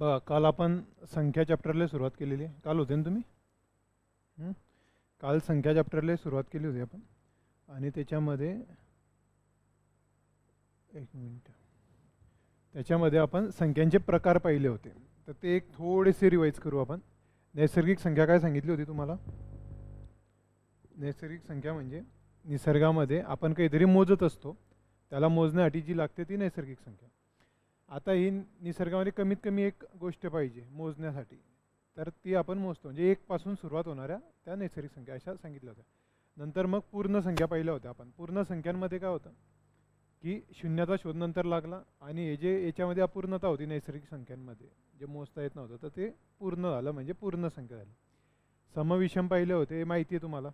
बघा, काल आपण संख्या चॅप्टरला सुरुवात केलेली आहे. काल होते ना तुम्ही? काल संख्या चॅप्टरला सुरुवात केली होती आपण, आणि त्याच्यामध्ये एक मिनिट, त्याच्यामध्ये आपण संख्यांचे प्रकार पाहिले होते. तर ते एक थोडेसे रिवाइज करू आपण. नैसर्गिक संख्या काय सांगितली होती तुम्हाला? नैसर्गिक संख्या म्हणजे निसर्गामध्ये आपण काहीतरी मोजत असतो, त्याला मोजण्यासाठी जी लागते ती नैसर्गिक संख्या. आता ही निसर्गामध्ये कमीत कमी एक गोष्ट पाहिजे मोजण्यासाठी, तर ती आपण मोजतो. म्हणजे 1 पासून सुरुवात होणाऱ्या त्या नैसर्गिक संख्या अशा सांगितल्या होत्या. नंतर मग पूर्ण संख्या पाहिल्या होत्या आपण. पूर्ण संख्यांमध्ये काय होतं की शून्याचा शोध नंतर लागला, आणि हे जे याच्यामध्ये अपूर्णता होती नैसर्गिक संख्यांमध्ये, जे मोजता येत नव्हतं, तर ते पूर्ण झालं, म्हणजे पूर्ण संख्या झाली. समविषम पाहिले होते, हे माहिती आहे तुम्हाला.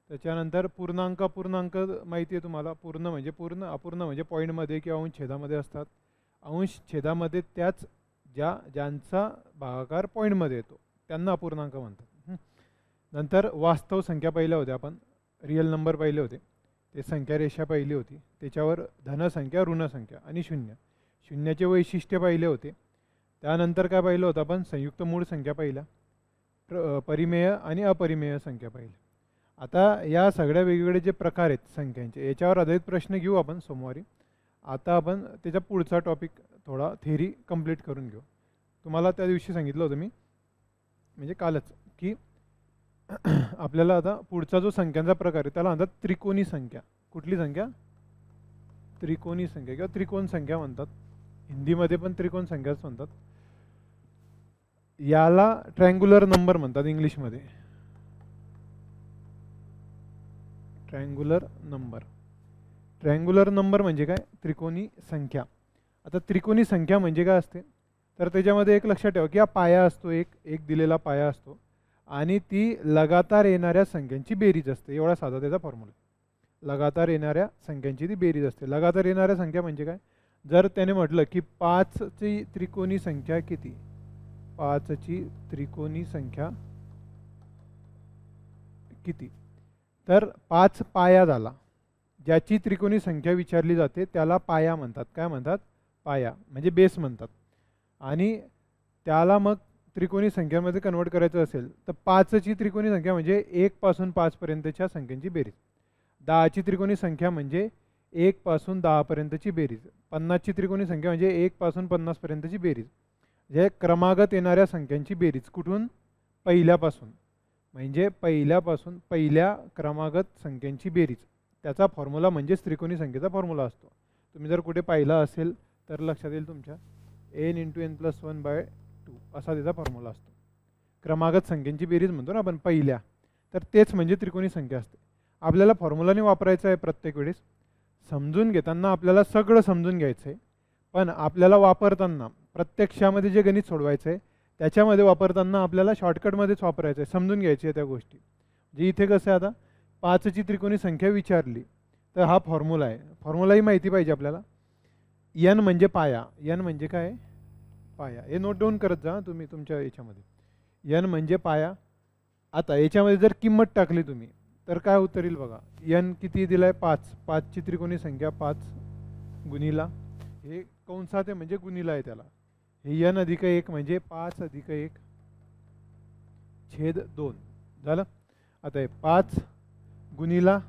त्याच्यानंतर पूर्णांक अपूर्णांक माहिती आहे तुम्हाला. पूर्ण म्हणजे पूर्ण, अपूर्ण म्हणजे पॉईंटमध्ये किंवा अंश छेदामध्ये असतात. अंश छेदामध्ये त्याच ज्यांचा भागाकार पॉईंटमध्ये येतो त्यांना अपूर्णांक म्हणतात. नंतर वास्तव संख्या पाहिल्या होत्या आपण, रिअल नंबर पाहिले होते. ते संख्या रेषा पाहिली होती, त्याच्यावर धनसंख्या, ऋणसंख्या आणि शून्य. शून्याचे वैशिष्ट्य पाहिले होते. त्यानंतर काय पाहिलं होतं आपण? संयुक्त मूळ संख्या पाहिल्या, परिमेय आणि अपरिमेय संख्या पाहिल्या. आता या सगळ्या वेगवेगळे जे प्रकार आहेत संख्यांचे, याच्यावर आधारित प्रश्न घेऊ आपण सोमवारी. आता आपण त्याचा पुढचा टॉपिक थोडा थेरी कंप्लीट करून घेऊ. तुम्हाला त्या दिवशी सांगितलं होतं मी, म्हणजे कालच, की आपल्याला आता पुढचा जो संख्यांचा प्रकार आहे त्याला म्हणतात त्रिकोणी संख्या. कुठली संख्या? त्रिकोणी संख्या किंवा त्रिकोण संख्या म्हणतात. हिंदीमध्ये पण त्रिकोण संख्याच म्हणतात. याला ट्रायंग्युलर नंबर म्हणतात इंग्लिशमध्ये. Triangular number. ट्रायंग्युलर नंबर म्हणजे काय? त्रिकोणी संख्या. आता त्रिकोणी संख्या म्हणजे काय असते, तर त्याच्यामध्ये एक लक्षात ठेवा की हा पाया असतो, एक दिलेला पाया असतो, आणि ती लगातार येणाऱ्या संख्यांची बेरीज असते. एवढा साधा त्याचा फॉर्म्युला. लगातार येणाऱ्या संख्यांची ती बेरीज असते. लगातार येणाऱ्या संख्या म्हणजे काय? जर त्याने म्हटलं की 5ची त्रिकोणी संख्या किती, 5ची त्रिकोणी संख्या किती, तर 5 पाया झाला. ज्याची त्रिकोणी संख्या विचारली जाते त्याला पाया म्हणतात. काय म्हणतात? पाया म्हणजे बेस म्हणतात. आणि त्याला मग त्रिकोणी संख्यामध्ये कन्वर्ट करायचं असेल तर 5ची त्रिकोणी संख्या म्हणजे 1 पासून 5 पर्यंतच्या संख्यांची बेरीज. 10ची त्रिकोणी संख्या म्हणजे 1 पासून 10 पर्यंतची बेरीज. 50ची त्रिकोणी संख्या म्हणजे 1 पासून 50 पर्यंतची बेरीज. म्हणजे क्रमागत येणाऱ्या संख्यांची बेरीज. कुठून? पहिल्यापासून. म्हणजे पहिल्यापासून पहिल्या क्रमागत संख्यांची बेरीज. त्याचा फॉर्म्युला म्हणजेच त्रिकोणी संख्येचा फॉर्म्युला असतो. तुम्ही जर कुठे पाहिला असेल तर लक्षात येईल तुमच्या, n × n+1/2 असा त्याचा फॉर्म्युला असतो. क्रमागत संख्यांची बेरीज म्हणतो ना आपण पहिल्या, तर तेच म्हणजे त्रिकोणी संख्या असते. आपल्याला फॉर्म्युलाने वापरायचं आहे प्रत्येक वेळेस. समजून घेताना आपल्याला सगळं समजून घ्यायचं आहे, पण आपल्याला वापरताना प्रत्यक्षामध्ये जे गणित सोडवायचं आहे त्याच्यामध्ये वापरताना आपल्याला शॉर्टकटमध्येच वापरायचं आहे. समजून घ्यायची आहे त्या गोष्टी. जे इथे कसं आहे, आता 5ची त्रिकोणी संख्या विचारली तर हा फॉर्म्युला आहे. फॉर्म्युलाही माहिती पाहिजे आपल्याला. n म्हणजे पाया. n म्हणजे काय? पाया. हे नोट डाऊन करत जा तुम्ही तुमच्या याच्यामध्ये. n म्हणजे पाया. आता याच्यामध्ये जर किंमत टाकली तुम्ही तर काय उत्तर येईल बघा. n किती दिलाय? 5. 5ची त्रिकोणी संख्या 5 गुणिला, हे कंसात आहे म्हणजे गुणिला आहे त्याला. हे n + 1 म्हणजे 5 + 1/2 झालं. आता हे 5 गुणिला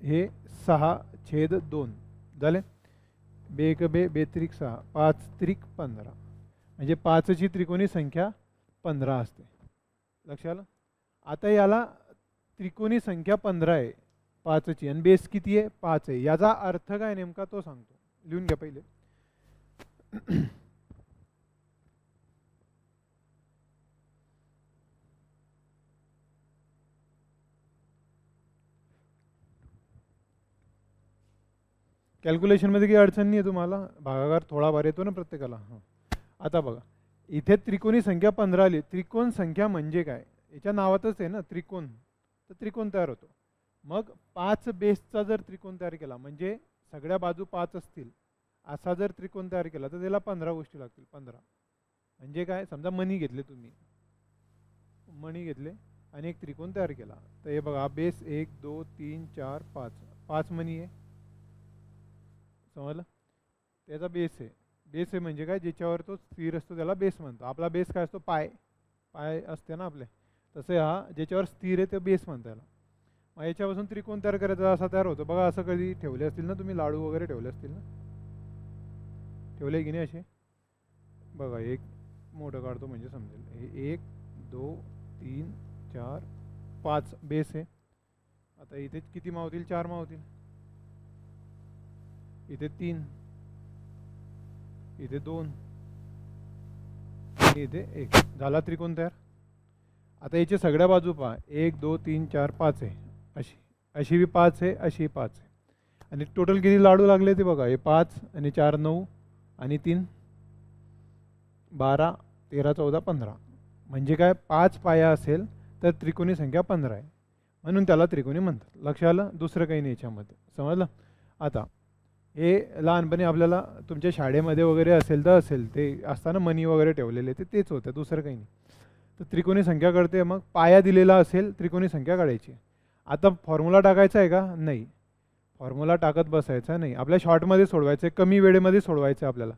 हे 6/2 झाले. 2 × 2 = 6, 5 × 15, म्हणजे 5ची त्रिकोणी संख्या 15 असते. लक्षात आलं? आता याला त्रिकोणी संख्या 15 आहे 5ची, आणि बेस किती आहे? 5 आहे. याचा अर्थ काय नेमका तो सांगतो. लिहून घ्या पहिले. कॅल्क्युलेशनमध्ये काही अडचण नाही आहे तुम्हाला. भागाकार थोडाफार येतो ना प्रत्येकाला. हां, आता बघा, इथे त्रिकोणी संख्या 15 आली. त्रिकोण संख्या म्हणजे काय? याच्या नावातच आहे ना त्रिकोण, तर त्रिकोण तयार होतो. मग 5 बेसचा जर त्रिकोण तयार केला, म्हणजे सगळ्या बाजू 5 असतील असा जर त्रिकोण तयार केला तर त्याला 15 गोष्टी लागतील. 15 म्हणजे काय? समजा मणी घेतले तुम्ही, मणी घेतले आणि एक त्रिकोण तयार केला. तर हे बघा, बेस 1 2 3 4 5, 5 मणी आहे. समजलं? त्याचा बेस आहे. बेस आहे म्हणजे काय, ज्याच्यावर तो स्थिर असतो त्याला बेस म्हणतो. आपला बेस काय असतो, पाय पाय असते ना आपले, तसे हा ज्याच्यावर स्थिर आहे ते बेस म्हणतो याला. मग याच्यापासून त्रिकोण तयार करायचा, असा तयार होतो बघा. असं कधी ठेवले असतील ना तुम्ही, लाडू वगैरे ठेवले असतील ना, ठेवले की नाही असे बघा. एक मोठं काढतो म्हणजे समजेल. हे 1 2 3 4 5 बेस आहे. आता इथे किती मावतील, 4 मावतील. इथे 3, इथे 2 आणि इथे 1. झाला त्रिकोण तयार. आता याचे सगळ्या बाजू पहा, 1 2 3 4 5 आहे. अशी अशी बी 5 आहे, अशी 5 आहे. आणि टोटल किती लाडू लागले ते बघा. हे 5 आणि 4 9 आणि 3 12 13 14 15. म्हणजे काय, 5 पाया असेल तर त्रिकोणी संख्या 15 आहे, म्हणून त्याला त्रिकोणी म्हणतात. लक्ष आलं, दुसरं काही नाही याच्यामध्ये, समजलं. आता हे लहानपणी आपल्याला तुमच्या शाळेमध्ये वगैरे असेल तर असेल, ते असताना मनी वगैरे ठेवलेले ते तेच होतं, दुसरं काही नाही. तर त्रिकोणी संख्या कळते. मग पाया दिलेला असेल, त्रिकोणी संख्या काढायची. आता फॉर्म्युला टाकायचा आहे का, नाही, फॉर्म्युला टाकत बसायचा नाही. आपल्या शॉर्टमध्ये सोडवायचं आहे, कमी वेळेमध्ये सोडवायचं आहे आपल्याला.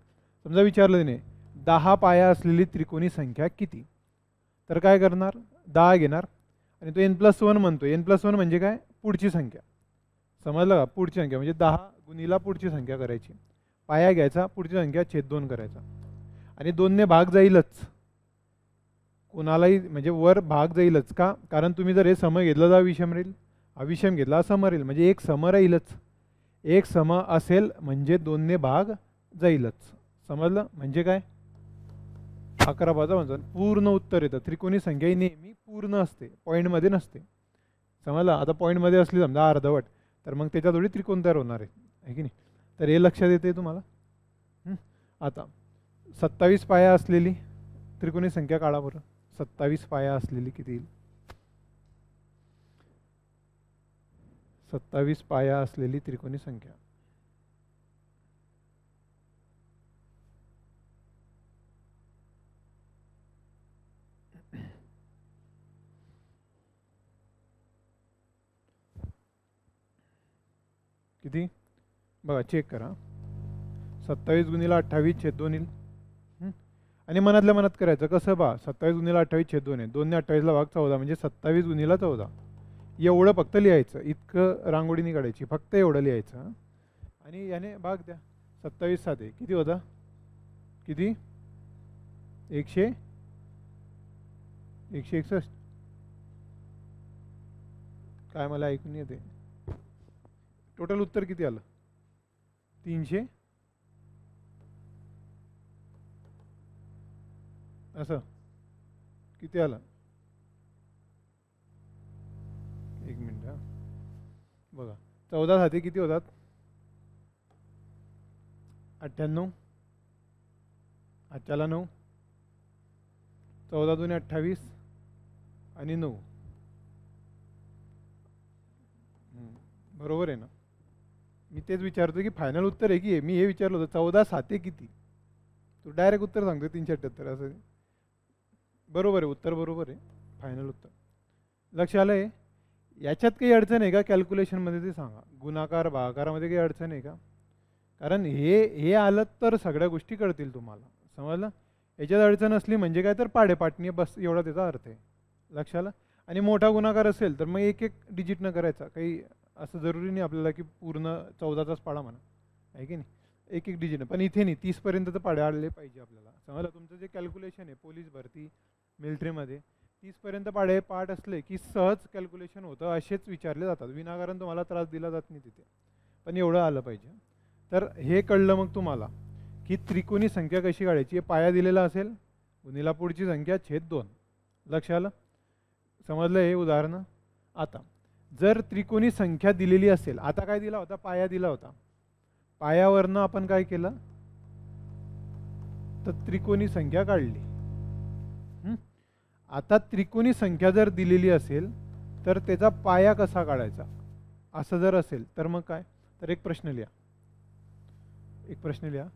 समजा विचारलं नाही 10 पाया असलेली त्रिकोणी संख्या किती, तर काय करणार, 10 घेणार आणि तो n+1 म्हणतो. n+1 म्हणजे काय, पुढची संख्या. समजलं का, पुढची संख्या म्हणजे 10 गुणीला पुढची संख्या करायची. पाया घ्यायचा, पुढची संख्या छेद 2 करायचा आणि 2ने भाग जाईलच. कोणालाही म्हणजे वर भाग जाईलच का, कारण तुम्ही जर हे सम घेतलं तर विषम राहील, अविषम घेतला सम राहील, म्हणजे एक सम राहीलच. एक सम असेल म्हणजे 2ने भाग जाईलच. समजलं, म्हणजे काय 11/5 पूर्ण उत्तर येतं. त्रिकोणी संख्या ही नेहमी पूर्ण असते, पॉईंटमध्ये नसते. समजलं. आता पॉईंटमध्ये असली समजा अर्धवट, तर मग त्याच्या थोडी त्रिकोण तयार होणार आहे की नाही. तर हे लक्षात येते तुम्हाला. आता 27 पाया असलेली त्रिकोणी संख्या काढा बरं. 27 पाया असलेली किती येईल, 27 पाया असलेली त्रिकोणी संख्या. किती बघा, चेक करा. 27 गुणीला 28 छेद 2 येईल. आणि मनातल्या मनात करायचं कसं बा, 27 गुणीला 28 छेद 2 आहे. 2ने 28ला भाग 14 म्हणजे 27 गुणीला 14. एवढं फक्त लिहायचं, इतकं रांगोळी नाही काढायची, फक्त एवढं लिहायचं. आणि याने भाग द्या. 27 साधे किती होता, किती 161. काय मला ऐकून येते. टोटल उत्तर किती आलं, 300. असं किती आलं, एक मिनिट बघा. 14 साधे किती होतात, 98. 8ला 9, 14 दूने 28 आणि 9. बरोबर आहे ना. मी तेच विचारतो की फायनल उत्तर आहे की मी हे विचारलं होतं 14 साते किती, तो डायरेक्ट उत्तर सांगतो 378 असं. बरोबर आहे, उत्तर बरोबर आहे, फायनल उत्तर. लक्ष आलं आहे. याच्यात काही अडचण आहे का कॅल्क्युलेशनमध्ये ते सांगा. गुणाकार भागाकारामध्ये काही अडचण आहे का, कारण हे आलं तर सगळ्या गोष्टी कळतील तुम्हाला. समजलं. याच्यात अडचण असली म्हणजे काय, तर पाडेपाटणी बस, एवढा त्याचा अर्थ आहे. लक्ष आलं. आणि मोठा गुणाकार असेल तर मग एक एक डिजिटनं करायचा, काही असं जरुरी नाही आपल्याला की पूर्ण 14चाच पाडा म्हणा, आहे की नाही. एक एक डिजिटनं, पण इथे नाही, 30 पर्यंत तर पाडे आले पाहिजे आपल्याला. समजलं. तुमचं जे कॅल्क्युलेशन आहे पोलीस भरती मिलिटरीमध्ये 30 पर्यंत पाठ असले की सहज कॅल्क्युलेशन होतं. असेच विचारले जातात, विनाकारण तुम्हाला त्रास दिला जात नाही तिथे, पण एवढं आलं पाहिजे. तर हे कळलं मग तुम्हाला की त्रिकोणी संख्या कशी काढायची. पाया दिलेला असेल, गुणीला पुढची संख्या छेद 2. लक्ष आलं, समजलं हे उदाहरण. आता जर त्रिकोणी संख्या दिलेली असेल, आता काय दिला होता, पाया दिला होता. पायावरनं आपण काय केलं, तर त्रिकोणी संख्या काढली. आता त्रिकोणी संख्या जर दिलेली असेल तर त्याचा पाया कसा काढायचा, असं जर असेल तर मग काय, तर एक प्रश्न लिहा. एक प्रश्न लिहा.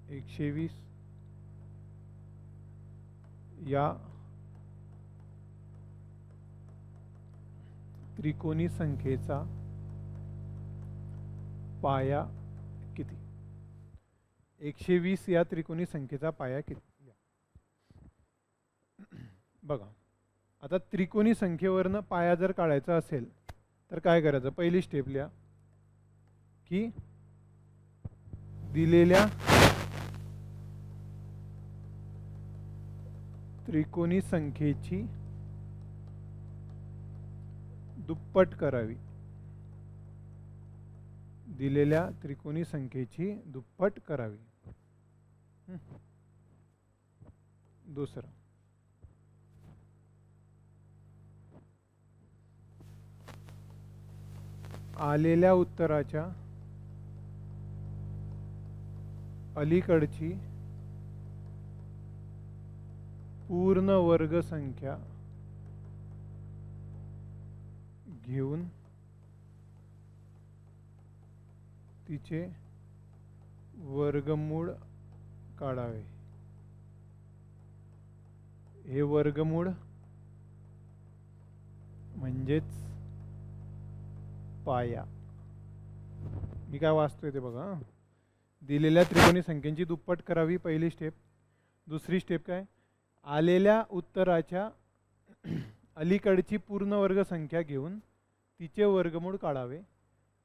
एकशे या त्रिकोणी संख्येचा पाया किती? 120 या त्रिकोणी संख्येचा पाया किती? बघा, आता त्रिकोणी संख्येवरनं पाया जर काढायचा असेल तर काय करायचं? पहिली स्टेप लिहा की दिलेल्या त्रिकोणी संख्येची दुप्पट करावी. दिलेल्या त्रिकोणी संख्येची दुप्पट करावी. दुसरं, आलेल्या उत्तराच्या अलीकडची पूर्ण वर्ग संख्या घेऊन तिचे वर्गमूळ काढावे. हे वर्गमूळ म्हणजेच पाया. मी काय वाचतोय ते बघा. दिलेल्या त्रिकोणी संख्येची दुप्पट करावी पहिली स्टेप. दुसरी स्टेप काय? आलेल्या उत्तराच्या अलीकडची पूर्ण वर्ग संख्या घेऊन तिचे वर्गमूळ काढावे.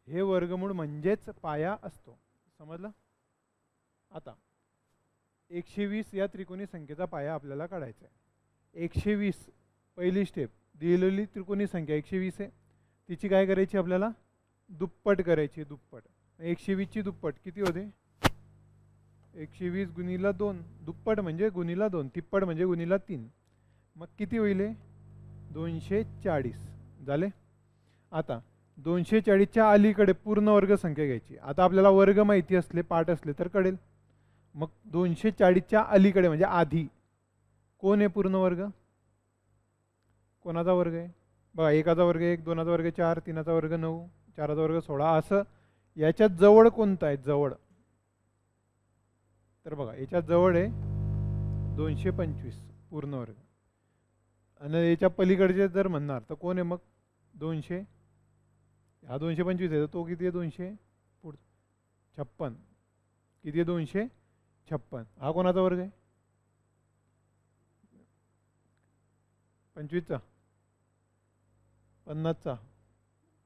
हे वर्गमूळ म्हणजेच पाया असतो. समजलं? आता 120 या त्रिकोणी संख्येचा पाया आपल्याला काढायचा आहे. 120 पहिली स्टेप. दिलेली त्रिकोणी संख्या 120 आहे, तिची काय करायची? आपल्याला दुप्पट करायची. दुप्पट 120 ची दुप्पट किती होते? 120 गुणिला 2. दुप्पट म्हणजे गुणिला 2, तिप्पट म्हणजे गुणिला 3. मग किती होईल? 240 झाले. आता 240च्या अलीकडे पूर्ण वर्ग संख्या घ्यायची. आता आपल्याला वर्ग माहिती असले, पाठ असले तर कळेल. मग 240च्या अलीकडे म्हणजे आधी कोण आहे पूर्ण वर्ग? कोणाचा वर्ग आहे? बघा, एकाचा वर्ग 1, दोनाचा वर्ग 4, तीनाचा वर्ग 9, चाराचा वर्ग 16. असं याच्यात जवळ कोणता आहे? जवळ तर बघा, याच्यात जवळ आहे 225 पूर्ण वर्ग. आणि याच्या पलीकडचे जर म्हणणार तर कोण आहे मग? 200. हा 225 आहे, तो किती आहे? 200 56. किती आहे? 256. हा कोणाचा वर्ग आहे? 25चा, 50चा,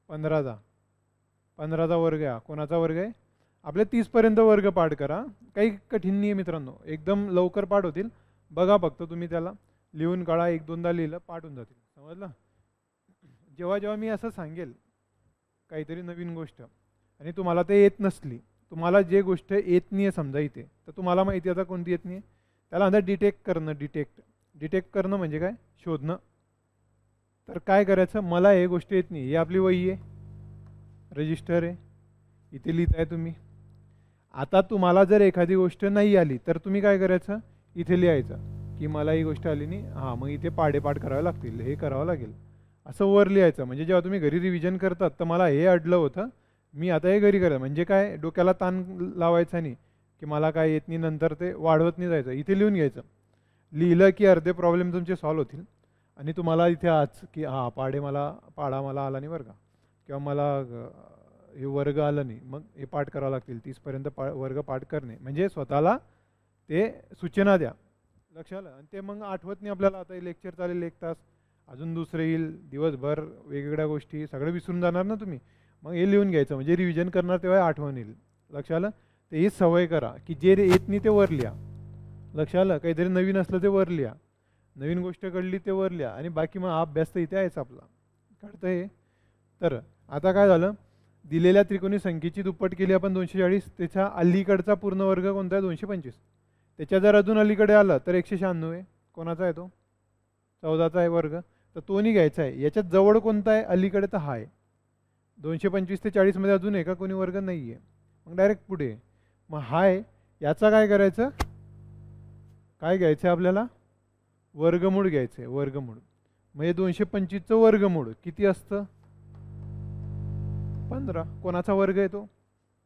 15चा. 15चा वर्ग आहे. कोणाचा वर्ग आहे? आपले 30 पर्यंत वर्ग पाठ करा. काही कठीण नाही मित्रांनो, एकदम लवकर पाठ होतील. बघा फक्त तुम्ही त्याला लिहून काढा. 1-2दा लिहिलं पाठ होऊन जातील. समजलं? जेव्हा जेव्हा मी असं सांगेल काहीतरी नवीन गोष्ट आणि तुम्हाला ते येत नसली, तुम्हाला जे गोष्ट येत नाही आहे समजा इथे, तर तुम्हाला माहिती आता कोणती येत नाही आहे? त्याला आता डिटेक्ट करणं. डिटेक्ट करणं म्हणजे काय? शोधणं. तर काय करायचं? मला हे गोष्ट येत नाही. ही आपली वही आहे, रजिस्टर आहे, इथे लिहिताय तुम्ही. आता तुम्हाला जर एखादी गोष्ट नाही आली तर तुम्ही काय करायचं? इथे लिहायचं की मला ही गोष्ट आली नाही. हां, मग इथे पाढेपाठ करावे लागतील, हे करावं लागेल, असं वर लिहायचं. म्हणजे जेव्हा तुम्ही घरी रिव्हिजन करतात तर मला हे अडलं होतं, मी आता हे घरी करायचं. म्हणजे काय? डोक्याला ताण लावायचा नाही की मला काय येत नाही, नंतर ते वाढवत नाही जायचं. इथे लिहून घ्यायचं. लिहिलं की अर्धे प्रॉब्लेम तुमचे सॉल्व्ह होतील. आणि तुम्हाला इथे आज की हां, पाढा मला आला नाही बरं का, किंवा मला हे वर्ग आलं नाही, मग हे पाठ करावं लागतील. 30 पर्यंत वर्ग पाठ करणे म्हणजे स्वतःला ते सूचना द्या. लक्षात आलं? आणि ते मग आठवत नाही आपल्याला. आता हे लेक्चर चालेल 1 तास, अजून दुसरं येईल, दिवसभर वेगवेगळ्या गोष्टी, सगळं विसरून जाणार ना तुम्ही. मग हे लिहून घ्यायचं, म्हणजे रिव्हिजन करणार तेव्हा आठवण येईल. लक्षात आलं? ते ही सवय करा की जे येत नाही ते वर लिहा. लक्षात आलं? काहीतरी नवीन असलं ते वर लिहा, नवीन गोष्ट घडली ते वर लिहा, आणि बाकी मग हा अभ्यास तर इथे आहेच आपला. कळतं हे? तर आता काय झालं? दिलेल्या त्रिकोणी संख्येची दुप्पट केली आपण 240. त्याच्या अलीकडचा पूर्ण वर्ग कोणता आहे? 225. त्याच्या जर अजून अलीकडे आलं तर 196 आहे. कोणाचा आहे तो? 14चा आहे वर्ग. तर तो नाही घ्यायचा आहे. याच्यात जवळ कोणता आहे? अलीकडे तर हा आहे. 225 ते 40 मध्ये अजून आहे का कोणी वर्ग? नाही आहे. मग डायरेक्ट पुढे. मग हा आहे, याचा काय करायचं? काय घ्यायचं आहे आपल्याला? वर्गमूळ घ्यायचं आहे. वर्गमूळ म्हणजे 225चं वर्गमूळ किती असतं? 15. कोणाचा वर्ग आहे तो?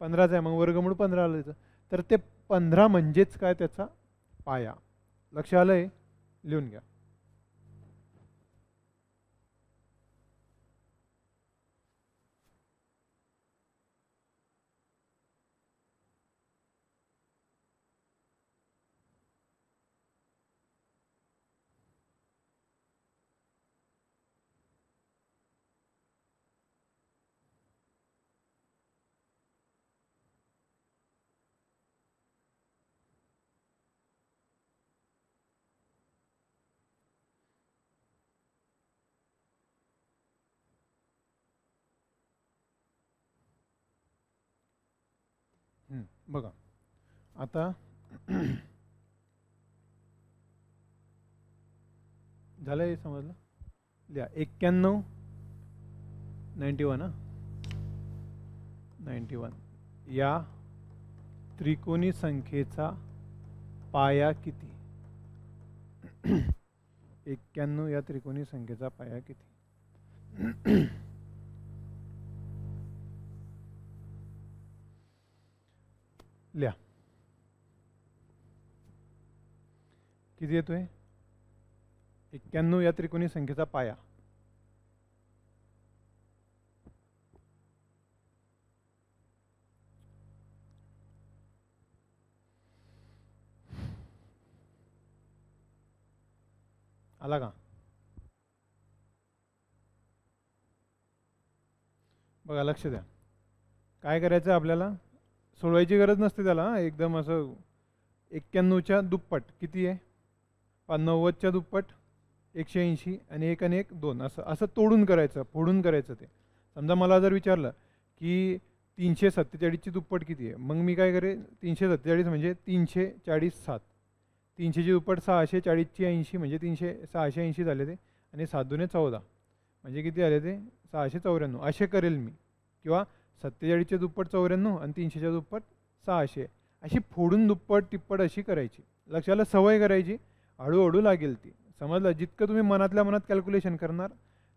15चा आहे. मग वर्गमूळ 15 आलं. तर ते 15 म्हणजेच काय? त्याचा पाया. लक्षात आलंय? लिहून घ्या. बघा आता झालं हे समजलं. लिहा 91 91 हां 91 या त्रिकोणी संख्येचा पाया किती. 91 या त्रिकोणी संख्येचा पाया किती. लिहा किती येतोय. 91 या त्रिकोणी संख्येचा पाया आला का. बघा लक्ष द्या. काय करायचं आपल्याला. सोडवायची गरज नसते त्याला. एकदम असं 91च्या दुप्पट किती आहे. 90च्या दुप्पट 180 आणि 1 आणि 1 2 असं असं तोडून करायचं फोडून करायचं. ते समजा मला जर विचारलं की 347ची दुप्पट किती आहे. मग मी काय करेन 347 म्हणजे 340 7. 300ची दुप्पट 600 40ची 80 म्हणजे 680 झाले ते. आणि 7 दुने 14 म्हणजे किती आले ते 694 असे करेल मी. किंवा 47च्या दुप्पट 94 आणि 300च्या दुप्पट 600 अशी फोडून दुप्पट टिप्पट अशी करायची. लक्षाला सवय करायची. हळूहळू लागेल ती. समजलं. जितकं तुम्ही मनातल्या मनात कॅल्क्युलेशन करणार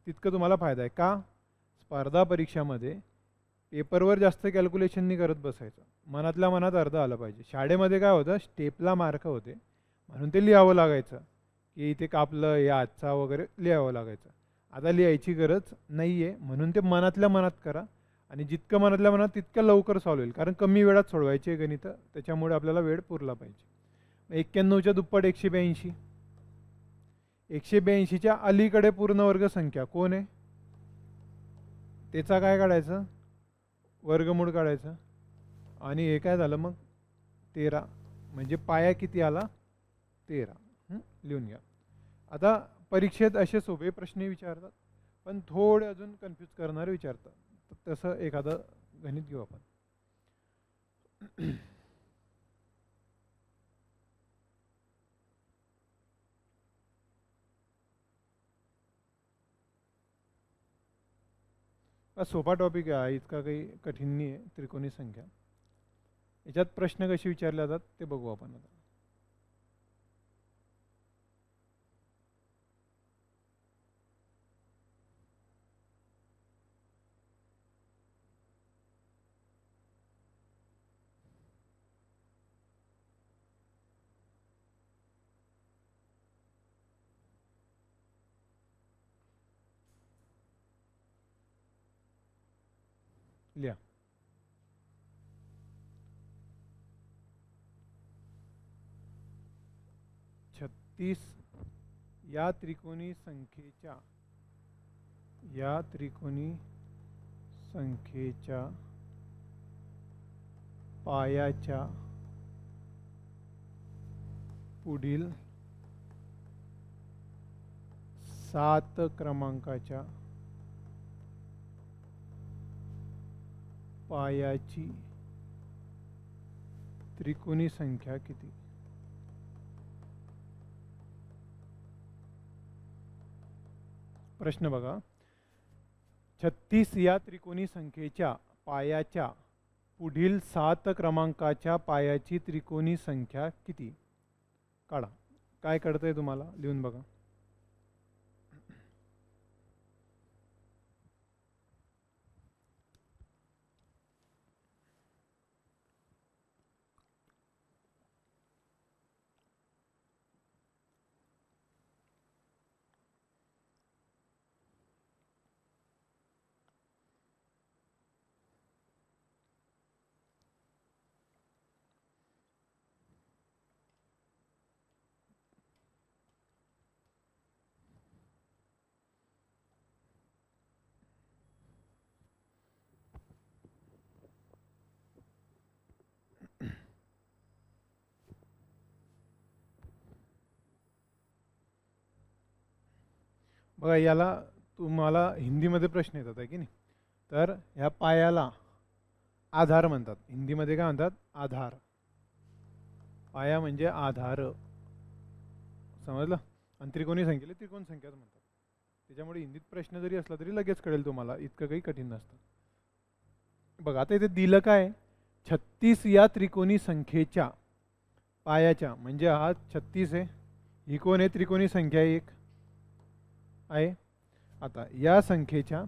तितकं तुम्हाला फायदा आहे. का स्पर्धा परीक्षामध्ये पेपरवर जास्त कॅल्क्युलेशन नाही करत बसायचं. मनातल्या मनात अर्ध आलं पाहिजे. शाळेमध्ये काय होतं स्टेपला मार्क होते म्हणून ते लिहावं लागायचं की इथे कापलं या आजचा वगैरे लिहावं लागायचं. आता लिहायची गरज नाही आहे म्हणून ते मनातल्या मनात करा. आणि जितकं मनातल्या मनात तितकं लवकर सॉल्व्ह होईल. कारण कमी वेळात सोडवायचे गणित त्याच्यामुळे आपल्याला वेळ पुरला पाहिजे. 91च्या दुप्पट 182. 182च्या अलीकडे पूर्ण वर्ग संख्या कोण आहे. त्याचा काय काढायचं वर्गमूळ काढायचं. आणि हे काय झालं मग 13 म्हणजे पाया किती आला 13. लिहून घ्या. आता परीक्षेत असे सोपे प्रश्न विचारतात पण थोडे अजून कन्फ्यूज करणारे विचारतात. तसं एखादं गणित घेऊ आपण. सोपा टॉपिक आहे. इतका काही कठीण नाही आहे. त्रिकोणी संख्या याच्यात प्रश्न कसे विचारले जातात ते बघू आपण आता. लिहा. छत्तीस या त्रिकोणी संख्येच्या पायाच्या पुढील 7 क्रमांकाच्या पायाची त्रिकोणी संख्या किती. प्रश्न बघा. 36 या त्रिकोणी संख्येच्या पायाच्या पुढील 7 क्रमांकाच्या पायाची त्रिकोणी संख्या किती. काढा. काय कळतंय तुम्हाला लिहून बघा. बघा याला तुम्हाला हिंदीमध्ये प्रश्न येतात आहे की नाही. तर ह्या पायाला आधार म्हणतात. हिंदीमध्ये काय म्हणतात? आधार. पाया म्हणजे आधार. समजलं? आणि त्रिकोणी संख्येला त्रिकोण संख्याच म्हणतात. त्याच्यामुळे हिंदीत प्रश्न जरी असला तरी लगेच कळेल तुम्हाला, इतकं काही कठीण नसतं. बघा आता इथे दिलं काय, 36 या त्रिकोणी संख्येच्या पायाच्या, म्हणजे हा 36 आहे, ही कोण आहे? त्रिकोणी संख्या एक आहे. आता या संख्येच्या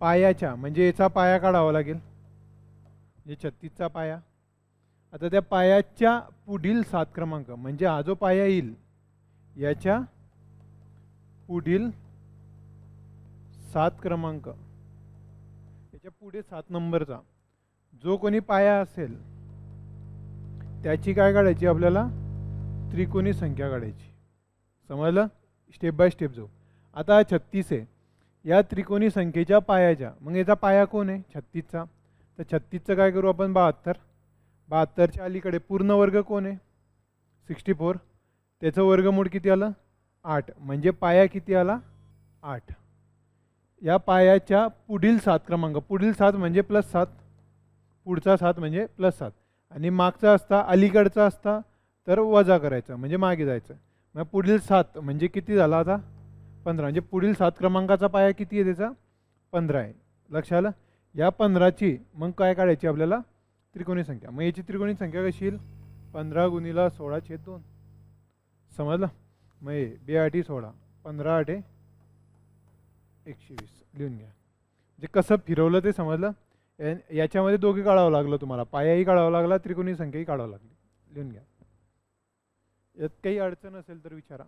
पायाच्या, म्हणजे याचा पाया काढावा लागेल, म्हणजे 36चा पाया. आता त्या पायाच्या पुढील 7 क्रमांक, म्हणजे हा जो पाया येईल याच्या पुढील 7 क्रमांक, याच्या पुढे 7 नंबरचा जो कोणी पाया असेल त्याची काय काढायची? आपल्याला त्रिकोणी संख्या काढायची. समजलं? स्टेप बाय स्टेप जाऊ. आता 36 आहे, या त्रिकोणी संख्येच्या पायाच्या, मग याचा पाया कोण आहे? 36चा. तर 36चं काय करू आपण? 72. 72च्या अलीकडे पूर्ण वर्ग कोण आहे? 64. त्याचं वर्गमूळ किती आलं? 8. म्हणजे पाया किती आला? 8. या पायाच्या पुढील 7 क्रमांक, पुढील 7 म्हणजे +7, पुढचा 7 म्हणजे +7, आणि मागचा असता, अलीकडचा असता तर वजा करायचं, म्हणजे मागे जायचं. मग पुढील 7 म्हणजे किती झाला आता? 15. म्हणजे पुढील 7 क्रमांकाचा पाया किती आहे? त्याचा 15 आहे. लक्षात आलं? या 15ची मग काय काढायची आपल्याला? त्रिकोणी संख्या. मग याची त्रिकोणी संख्या कशी येईल? 15 × 16/2. समजलं? मग हे 2 × 8 = 16, 15 × 8 = 120. लिहून घ्या. म्हणजे कसं फिरवलं ते समजलं? याच्यामध्ये दोघे काढावं लागलं तुम्हाला, पायाही काढावा लागला, त्रिकोणी संख्याही काढावं लागली. लिहून घ्या. यात काही अडचण असेल तर विचारा.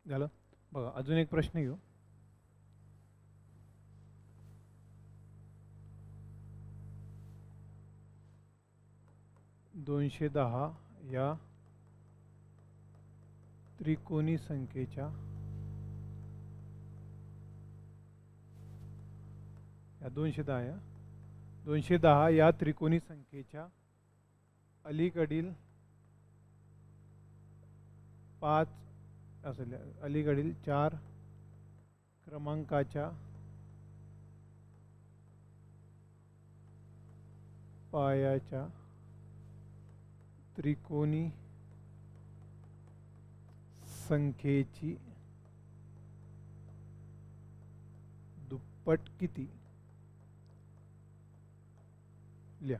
झालं? बघा अजून एक प्रश्न घेऊ. $210 या त्रिकोणी संख्येच्या या 210 या त्रिकोणी संख्येच्या अलीकडील 5 असेल, अलीकडील 4 क्रमांकाच्या पायाच्या त्रिकोणी संख्येची दुप्पट किती? लिहा.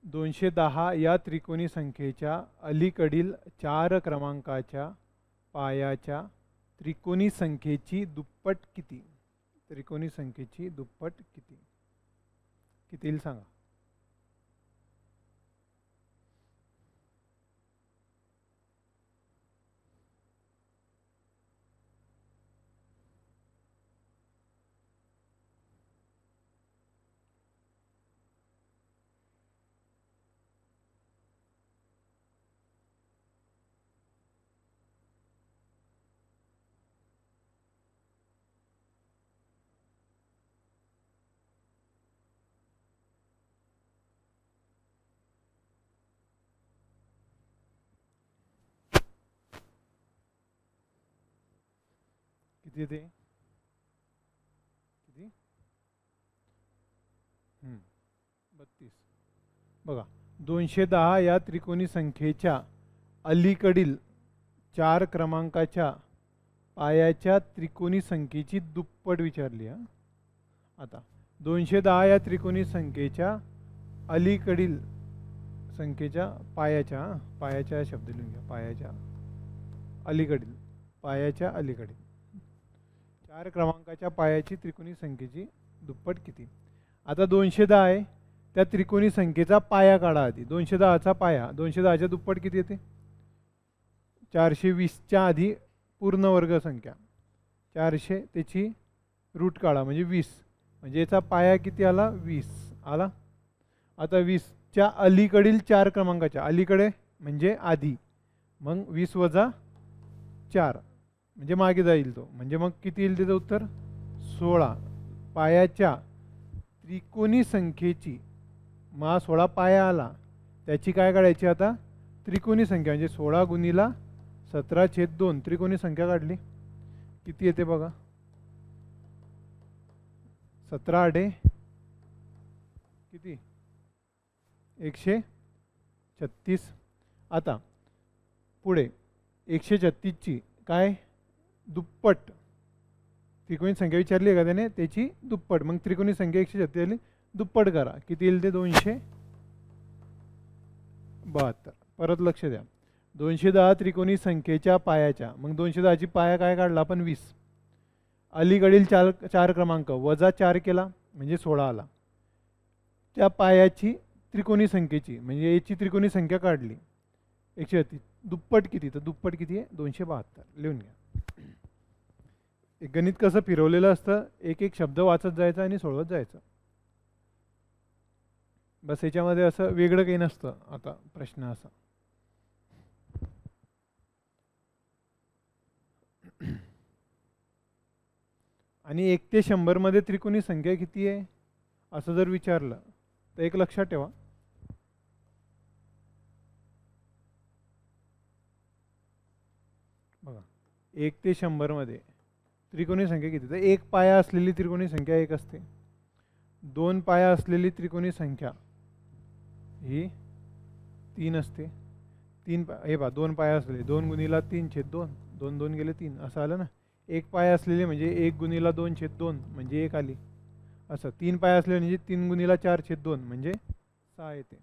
210 या त्रिकोणी संख्येच्या अलीकडील 4 क्रमांकाच्या पायाच्या त्रिकोणी संख्येची दुप्पट किती? त्रिकोणी संख्येची दुप्पट किती? किती येईल सांगा. किती ते? किती? 32. बघा 210 या त्रिकोणी संख्येच्या अलीकडील 4 क्रमांकाच्या पायाच्या त्रिकोणी संख्येची दुप्पट विचारली. आता 210 या त्रिकोणी संख्येच्या अलीकडील संख्येच्या पायाच्या शब्द लिहून घ्या. पायाच्या अलीकडील 4 क्रमांकाच्या पायाची त्रिकोणी संख्येची दुप्पट किती? आता 210 आहे, त्या त्रिकोणी संख्येचा पाया काढा आधी. 210चा पाया 210च्या दुप्पट किती येते? 420च्या आधी पूर्ण वर्ग संख्या 400, त्याची रूट काढा म्हणजे 20, म्हणजे याचा पाया किती आला? 20 आला. आता 20च्या अलीकडील 4 क्रमांकाच्या अलीकडे म्हणजे आधी, मग 20 वजा 4 म्हणजे मागे जाईल तो, म्हणजे मग किती येईल त्याचं उत्तर? 16. पायाच्या त्रिकोणी संख्येची, मग 16 पाया आला, त्याची काय काढायची आता? त्रिकोणी संख्या, म्हणजे 16 गुणिला 17/2 त्रिकोणी संख्या काढली, किती येते बघा? 17 आडे किती? 136. आता पुढे 136ची काय? दुप्पट. त्रिकोणी संख्या विचारली का त्याने? त्याची दुप्पट. मग त्रिकोणी संख्या 136 आली, दुप्पट करा, किती येईल ते? 272. परत लक्ष द्या, 210 त्रिकोणी संख्येच्या पायाच्या, मग 210ची पाया काय काढला आपण? 20. अलीकडील 4 क्रमांक वजा 4 केला म्हणजे 16 आला. त्या पायाची त्रिकोणी संख्येची, म्हणजे याची त्रिकोणी संख्या काढली 136. दुप्पट किती? तर दुप्पट किती आहे? 272. लिहून घ्या. गणित कसं फिरवलेलं असतं, एक एक शब्द वाचत जायचा आणि सोडवत जायचं, बस. याच्यामध्ये असं वेगळं काही नसतं. आता प्रश्न असा, आणि 1 ते 100 मध्ये त्रिकोणी संख्या किती आहे असं जर विचारलं तर एक लक्षात ठेवा, बघा 1 ते 100 मध्ये त्रिकोणी संख्या किती? तर 1 पाया असलेली त्रिकोणी संख्या 1 असते. 2 पाया असलेली त्रिकोणी संख्या ही 3 असते. 3 हे पहा, 2 पाया असलेली 2 गुणिला 3/2, 2 2 गेले 3 असं आलं ना. 1 पाया असलेली म्हणजे 1 गुणिला 2/2 म्हणजे 1 आली. असं 3 पाया असलेली म्हणजे 3 गुणिला 4/2 म्हणजे 6 येते.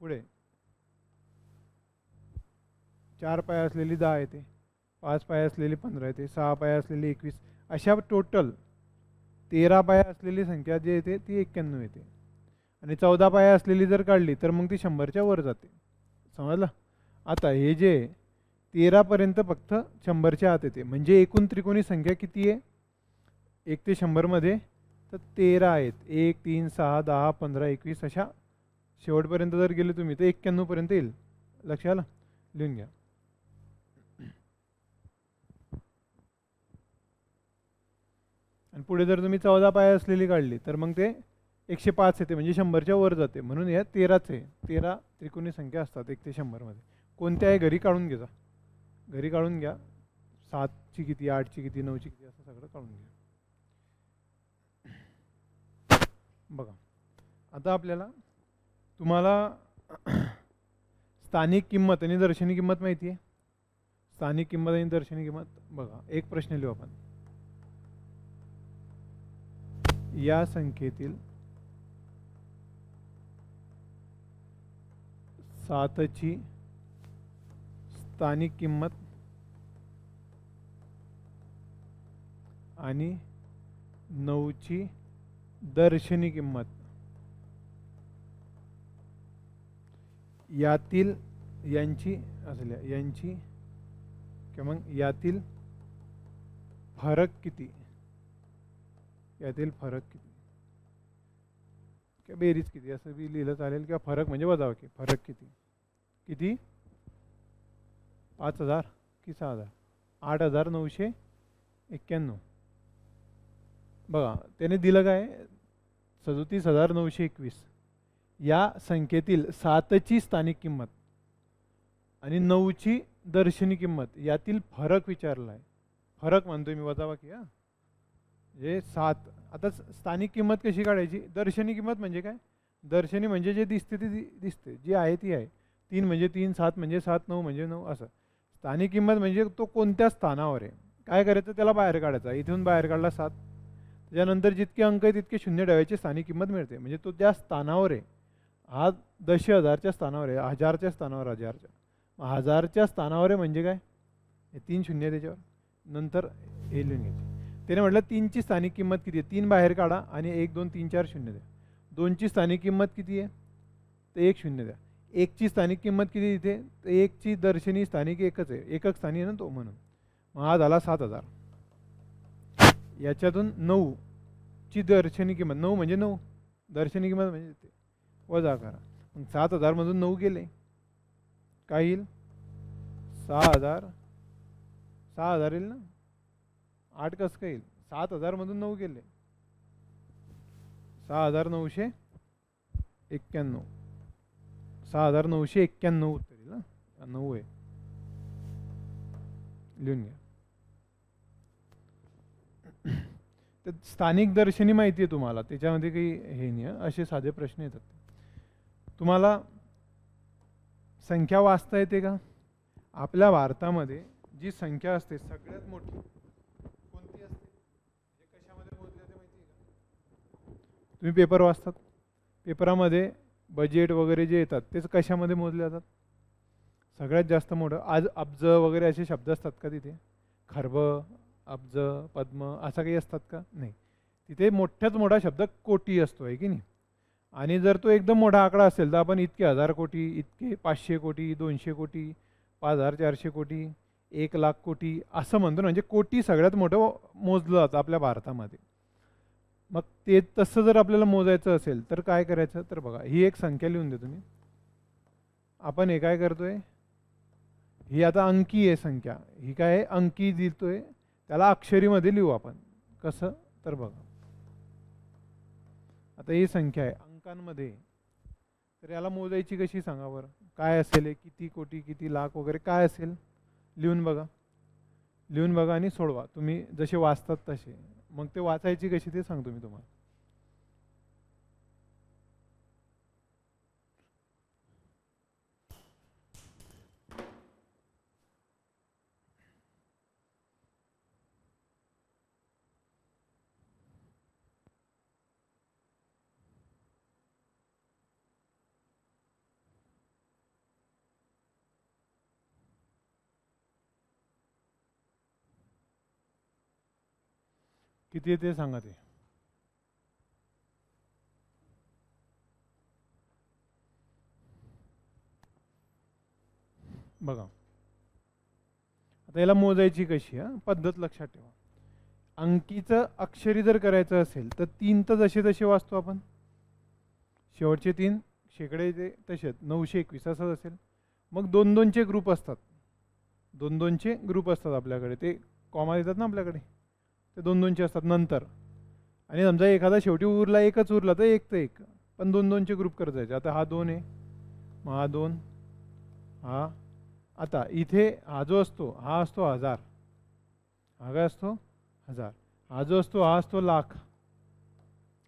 पुढे 4 पाया असलेली 10 येते, 5 पाया असलेली 15 येते, 6 पाया असलेली 21. अशा टोटल 13 पाया असलेली संख्या जी येते ती 91 येते. आणि 14 पाया असलेली जर काढली तर मग ती 100च्या वर जाते. समजलं? आता हे जे 13 पर्यंत फक्त 100च्या आत येते, म्हणजे एकूण त्रिकोणी संख्या किती आहे 1 ते 100 मध्ये? तर 13 आहेत. 1 3 6 10 15 21 अशा शेवटपर्यंत जर गेले तुम्ही तर 91 पर्यंत येईल. लक्ष आलं? लिहून घ्या. आणि पुढे जर तुम्ही 14 पाया असलेली काढली तर मग ते 105 येते, म्हणजे 100च्या वर जाते. म्हणून या 13च आहे. 13 त्रिकोणी संख्या असतात 1 ते 100 मध्ये. कोणत्याही घरी काढून घ्या, घरी काढून घ्या. 7ची किती, 8ची किती, 9ची किती असं सगळं काढून घ्या. बघा आता आपल्याला तुम्हाला स्थानिक किंमत आणि दर्शनी किंमत माहिती आहे. स्थानिक किंमत आणि दर्शनी किंमत बघा, एक प्रश्न लिहू आपण. या संख्येतील 7ची स्थानिक किंमत आणि 9ची दर्शनी किंमत यातील यांची असल्या यांची किंवा यातील फरक किती, यातील फरक किती किंवा बेरीज किती असं बी लिहिलं चालेल, किंवा फरक म्हणजे वजाबाकी. फरक किती किती 5000 की 6000? 8991. बघा त्याने दिलं काय 37921. या संख्येतील 7ची स्थानिक किंमत आणि 9ची दर्शनी किंमत यातील फरक विचारला आहे. फरक म्हणतोय मी, वजाबाकी. जे 7. आता स्थानिक किंमत कशी काढायची? दर्शनी किंमत म्हणजे काय? दर्शनी म्हणजे जे दिसते ती दिसते, जी आहे ती आहे. 3 म्हणजे 3, 7 म्हणजे 7, 9 म्हणजे 9 असं. स्थानिक किंमत म्हणजे तो कोणत्या स्थानावर आहे. काय करायचं? त्याला बाहेर काढायचा. इथून बाहेर काढला 7, त्याच्यानंतर जितके अंक आहे तितके शून्य ठेवायचे, स्थानिक किंमत मिळते. म्हणजे तो त्या स्थानावर आहे. हा 10,000च्या स्थानावर आहे, 1000च्या स्थानावर, 1000च्या. मग 1000च्या स्थानावर आहे म्हणजे काय? हे 3 शून्य त्याच्यावर. नंतर हे लिहून घ्यायचे. त्याने म्हटलं 3ची स्थानिक किंमत किती आहे, 3 बाहेर काढा आणि 1 2 3 4 शून्य द्या. 2ची स्थानिक किंमत किती आहे, तर 1 शून्य द्या. 1ची स्थानिक किंमत किती इथे, तर 1ची दर्शनी स्थानिक एकच आहे, एकक स्थानिक आहे ना तो, म्हणून मग हा झाला 7000. याच्यातून 9ची दर्शनी किंमत, 9 म्हणजे 9, दर्शनी किंमत म्हणजे ते वजा करा. मग 7000 मधून 9 गेले, काय येईल, 6000. 6000 येईल ना, 8 कसं काय येईल, 7000 मधून 9 गेले, 6991. 6991 उत्तर येईल ना, 9 आहे, लिहून घ्या. तर स्थानिक दर्शनी माहिती आहे तुम्हाला, त्याच्यामध्ये काही हे नाही, असे साधे प्रश्न येतात. तुम्हाला संख्या वाचता येते का? आपल्या भारतामध्ये जी संख्या असते सगळ्यात मोठी कोणती असते, जे कशामध्ये मोजले जाते माहिती आहे का? तुम्ही पेपर वाचतात, पेपरामध्ये बजेट वगैरे जे येतात तेच कशामध्ये मोजले जातात, सगळ्यात जास्त मोठं. आज अब्ज वगैरे असे शब्द असतात का तिथे, खर्ब, अब्ज, पद्म असं काही असतात का, नाही. तिथे मोठ्यात मोठा शब्द कोटी असतो, आहे की नाही. आणि जर तो एकदम मोठा आकडा असेल तर आपण इतके 1000 कोटी, इतके 500 कोटी, 200 कोटी, 5400 कोटी, 1,00,000 कोटी असं म्हणतो. म्हणजे कोटी सगळ्यात मोठं मोजलं जातं आपल्या भारतामध्ये. मग ते तसं जर आपल्याला मोजायचं असेल तर काय करायचं, तर बघा ही एक संख्या लिहून दे तुम्ही. आपण हे काय करतोय, ही आता अंकी आहे संख्या, ही काय आहे, अंकी देतोय, त्याला अक्षरीमध्ये लिहू आपण. कसं, तर बघा आता ही संख्या आहे अंकांमध्ये, तर याला मोजायची कशी सांगा बरं, काय असेल, किती कोटी, किती लाख वगैरे काय असेल, लिहून बघा. लिहून बघा आणि सोडवा, तुम्ही जसे वाचतात तसे. मग ते वाचायची कशी ते सांगतो मी तुम्हाला. किती आहे ते सांगा. ते बघा, आता याला मोजायची कशी, पद्धत लक्षात ठेवा. अंकीचं अक्षरी जर करायचं असेल तर 3 तर जसे तसे वाचतो आपण, शेवटचे 3 शेकडे ते तसेच 921 असंच असेल. मग 2-2चे ग्रुप असतात, 2-2चे ग्रुप असतात आपल्याकडे, ते कॉमा देतात ना आपल्याकडे, ते 2-2चे असतात नंतर. आणि समजा एखादा शेवटी उरला, एकच उरला तर 1 तर 1, पण 2-2चे ग्रुप करत जायचे. आता हा 2 आहे, मग हा 2, हा. आता इथे हा जो असतो हा असतो 1000, हा काय असतो 1000. हा जो असतो हा असतो लाख,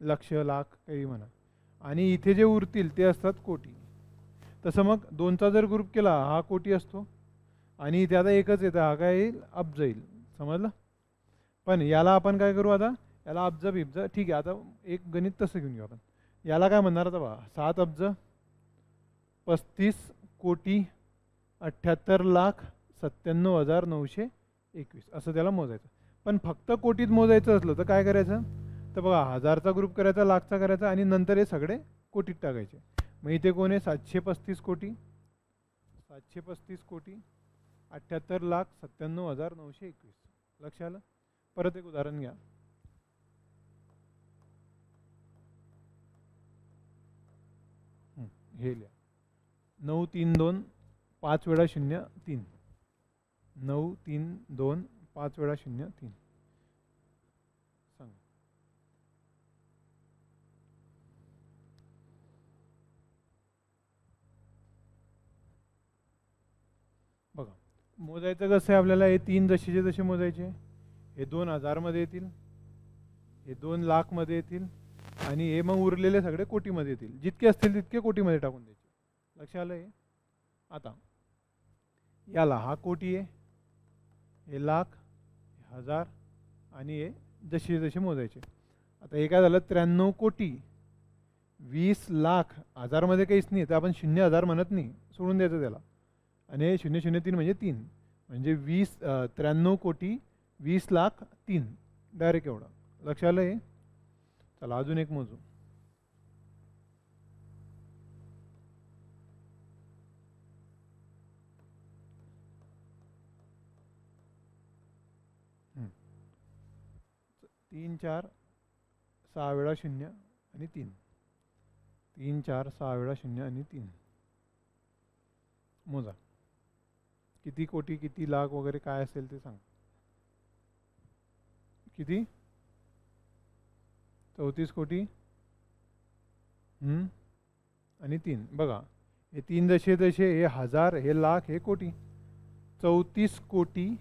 लक्ष, लाख काही म्हणा. आणि इथे जे उरतील ते असतात कोटी. तसं मग 2चा जर ग्रुप केला हा कोटी असतो, आणि इथे आता एकच येतं, हा काय येईल, अब्ज येईल. समजलं. पण याला आपण काय करू, आता याला अब्ज बिब्ज ठीक आहे. आता एक गणित तसं घेऊन घेऊ आपण. याला काय म्हणणार, आता बघा 7 अब्ज 35 कोटी 78,97,921 असं त्याला मोजायचं. पण फक्त कोटीत मोजायचं असलं तर काय करायचं, तर बघा 1000चा ग्रुप करायचा, लाखचा करायचा, आणि नंतर हे सगळे कोटीत टाकायचे. मग इथे कोण आहे, 735 कोटी, 735 कोटी 78,97,921. लक्ष आलं. परत एक उदाहरण घ्या. हे लिहा, 9 3 2 5 वेळा 0 3, 9 3 2 5 वेळा 0 3. सांगा. बघा मोजायचं कसं आहे आपल्याला, हे 3 जसेचे तसे मोजायचे. हे 2000 मध्ये येतील, हे 2 लाख मध्ये येतील, आणि हे मग उरलेले सगळे कोटीमध्ये येतील. जितके असतील तितके कोटीमध्ये टाकून द्यायचे. लक्ष आलं हे. आता याला हा कोटी आहे, हे लाख, हे 1000, आणि हे जसे जसे मोजायचे. आता हे काय झालं, 93 कोटी 20 लाख. 1000 मध्ये काहीच नाही तर आपण 0,000 म्हणत नाही, सोडून द्यायचं त्याला. आणि 003 म्हणजे 3, म्हणजे 93 कोटी 20 लाख 3. डायरेक्ट एवढं. लक्ष आलं हे? चला अजून एक मोजू. तीन 4 6 वेळा 0 आणि 3. 3 4 6 वेळा 0 आणि 3. मोजा किती कोटी, किती लाख वगैरे काय असेल ते सांग. किती? 34 कोटी आणि 3. बघा हे 3 जसे तसे, हे हजार, हे लाख, हे कोटी. 34 कोटी,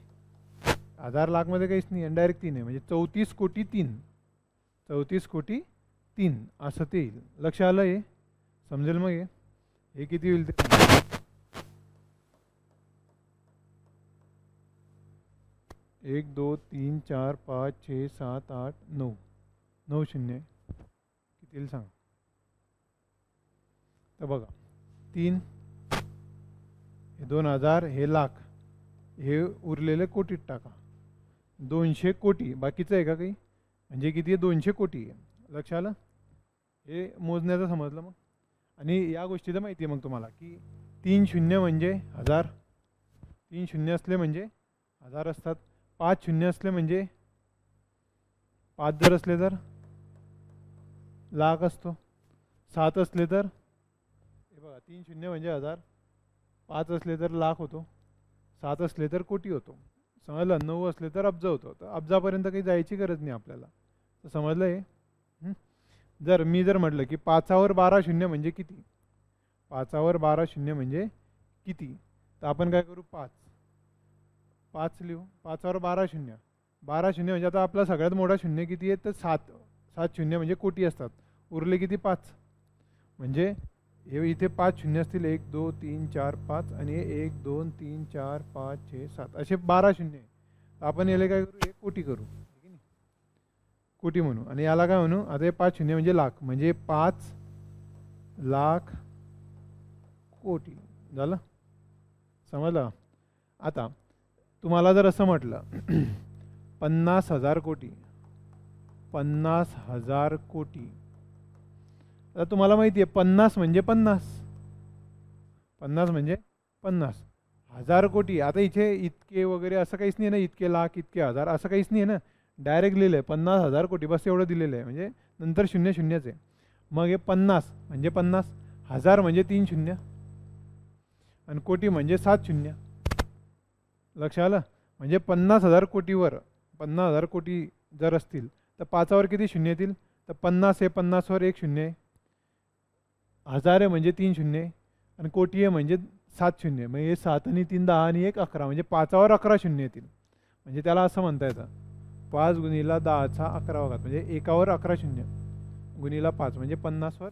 हजार लाख मध्ये काहीच नाही, डायरेक्ट 3 आहे म्हणजे 34 कोटी 3. 34 कोटी 3 असं ते येईल. लक्ष आलं हे? समजेल मग हे किती होईल ते? 1 2 3 4 5 6 7 8 9. 9 शून्य किती येईल सांग. तर बघा 3, हे 2000, हे लाख, हे उरलेले कोटीत टाका. 200 कोटी बाकीचं आहे का काही? म्हणजे किती आहे? 200 कोटी आहे. लक्ष आलं? हे मोजण्याचं समजलं मग. आणि या गोष्टीचं माहिती आहे मग तुम्हाला की 3 शून्य म्हणजे 1000, 3 शून्य असले म्हणजे 1000 असतात. 5 शून्य असले म्हणजे 5 जर असले तर लाख असतो. 7 असले तर हे बघा 3 शून्य म्हणजे 1000, 5 असले तर लाख होतो, 7 असले तर कोटी होतो. समजलं? 9 असले तर अब्ज होतो. तर अब्जापर्यंत काही जायची गरज नाही आपल्याला. तर समजलं हे? जर मी म्हटलं की 5वर 12 शून्य म्हणजे किती, 5वर 12 शून्य म्हणजे किती, तर आपण काय करू? 5 लिहू. 5वर 12 शून्य, 12 शून्य म्हणजे आता आपला सगळ्यात मोठा शून्य किती आहे? तर 7 शून्य म्हणजे कोटी असतात. उरले किती? 5. म्हणजे हे इथे 5 शून्य असतील, 1 2 3 4 5 आणि 1 2 3 4 5 6 7 असे 12 शून्य. आपण याला काय करू? एक कोटी करू, कोटी म्हणू. आणि याला काय म्हणू? आता हे 5 शून्य म्हणजे लाख, म्हणजे 5 लाख कोटी झालं. समजलं? आता तुम्हाला जर असं म्हटलं 50,000 कोटी, 50,000 कोटी, आता तुम्हाला माहिती आहे 50 म्हणजे 50, 50 म्हणजे 50. 1000 कोटी, आता इथे इतके वगैरे असं काहीच नाही ना, इतके लाख, इतके हजार असं काहीच नाही ना, डायरेक्ट लिहिलं आहे 50,000 कोटी, बस एवढं दिलेलं आहे. म्हणजे नंतर शून्य शून्यच आहे. मग हे 50 म्हणजे 50, 1000 म्हणजे 3 शून्य आणि कोटी म्हणजे 7 शून्य. लक्ष आलं? म्हणजे 50,000 कोटीवर 50,000 कोटी जर असतील तर 5वर किती शून्य येतील? तर 50 आहे, 50वर 1 शून्य आहे. 1000 आहे म्हणजे 3 शून्य आहे आणि कोटी आहे म्हणजे 7 शून्य. मग हे 7 आणि 3 10 आणि 1 11 म्हणजे 5वर 11 शून्य येतील. म्हणजे त्याला असं म्हणता येतं 5 गुणिला 10चा 11वा घात, म्हणजे 1वर 11 शून्य गुणिला 5 म्हणजे 50वर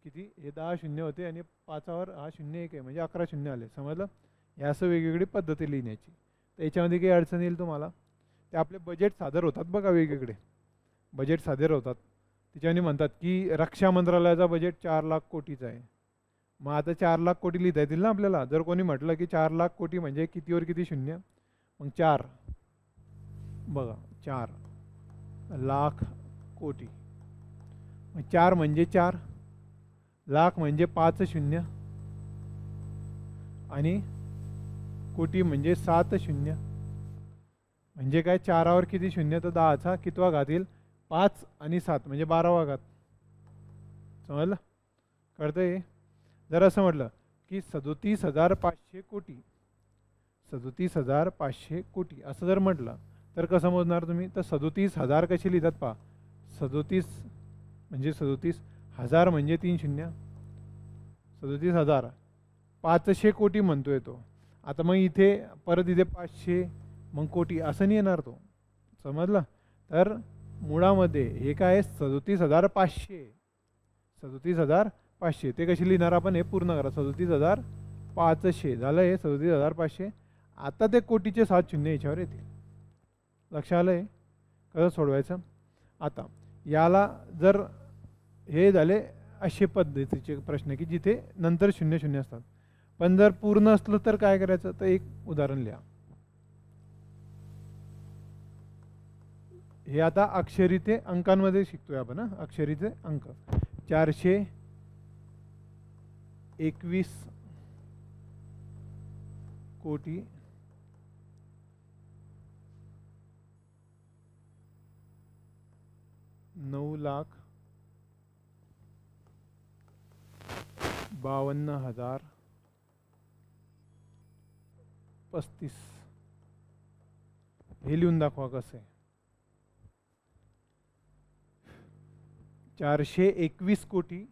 किती? हे 10 शून्य होते आणि 5वर हा शून्य 1 आहे म्हणजे 11 शून्य आले. समजलं? या असं वेगवेगळी पद्धती लिहिण्याची. तर याच्यामध्ये काही अडचण येईल तुम्हाला? ते आपले बजेट सादर होतात बघा, वेगवेगळे बजेट सादर होतात. त्याच्याने म्हणतात की रक्षा मंत्रालयाचा बजेट 4 लाख कोटीचा आहे. मग आता 4 लाख कोटी लिहिता येतील ना आपल्याला. जर कोणी म्हटलं की 4 लाख कोटी म्हणजे कितीवर किती शून्य, मग 4 बघा 4 लाख कोटी, मग 4 म्हणजे 4 लाख म्हणजे 5 शून्य आणि कोटी म्हणजे 7 शून्य. म्हणजे काय? 4वर किती शून्य? तर 10चा कितवा घात येईल? 5 आणि 7 म्हणजे 12वा घात. समजलं? कळतंय? जर असं म्हटलं की 37,500 कोटी, 37,500 कोटी असं जर म्हटलं तर कसं मोजणार तुम्ही? तर 37,000 कसे लिहितात पहा. 37 म्हणजे 37,000 म्हणजे 3 शून्य, 37,000. 500 कोटी म्हणतोय तो. आता मग इथे परत इथे 500 मग कोटी असं नाही येणार तो. समजलं? तर मुळामध्ये हे काय? 37,500, 37,500 ते कशी लिहिणार आपण? हे पूर्ण करा. 37,500 झालं हे 37,500. आता ते कोटीचे 7 शून्य याच्यावर येतील. लक्ष आलं? आहे कसं सोडवायचं? आता याला जर हे झाले अशा पद्धतीचे प्रश्न की जिथे नंतर शून्य शून्य असतात. पण जर पूर्ण असलं तर काय करायचं? तर एक उदाहरण लिहा. हे आता अक्षरी ते अंकांमध्ये शिकतोय आपण, अक्षरीचे अंक. 421 कोटी 9,52,035. हे लिहून दाखवा कसं आहे. 421 कोटी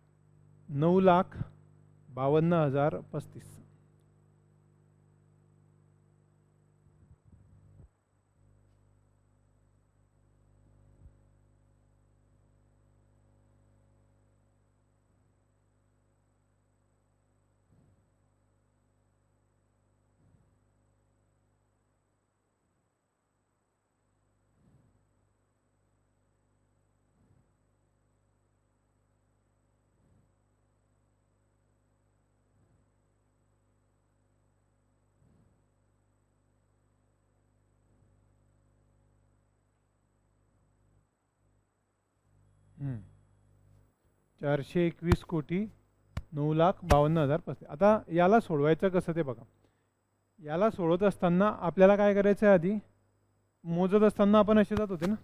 9,52,035. हम्म. 421 कोटी 9,52,035. आता याला सोडवायचं कसं ते बघा. याला सोडवत असताना आपल्याला काय करायचं आहे, आधी मोजत असताना आपण असे जात होते ना,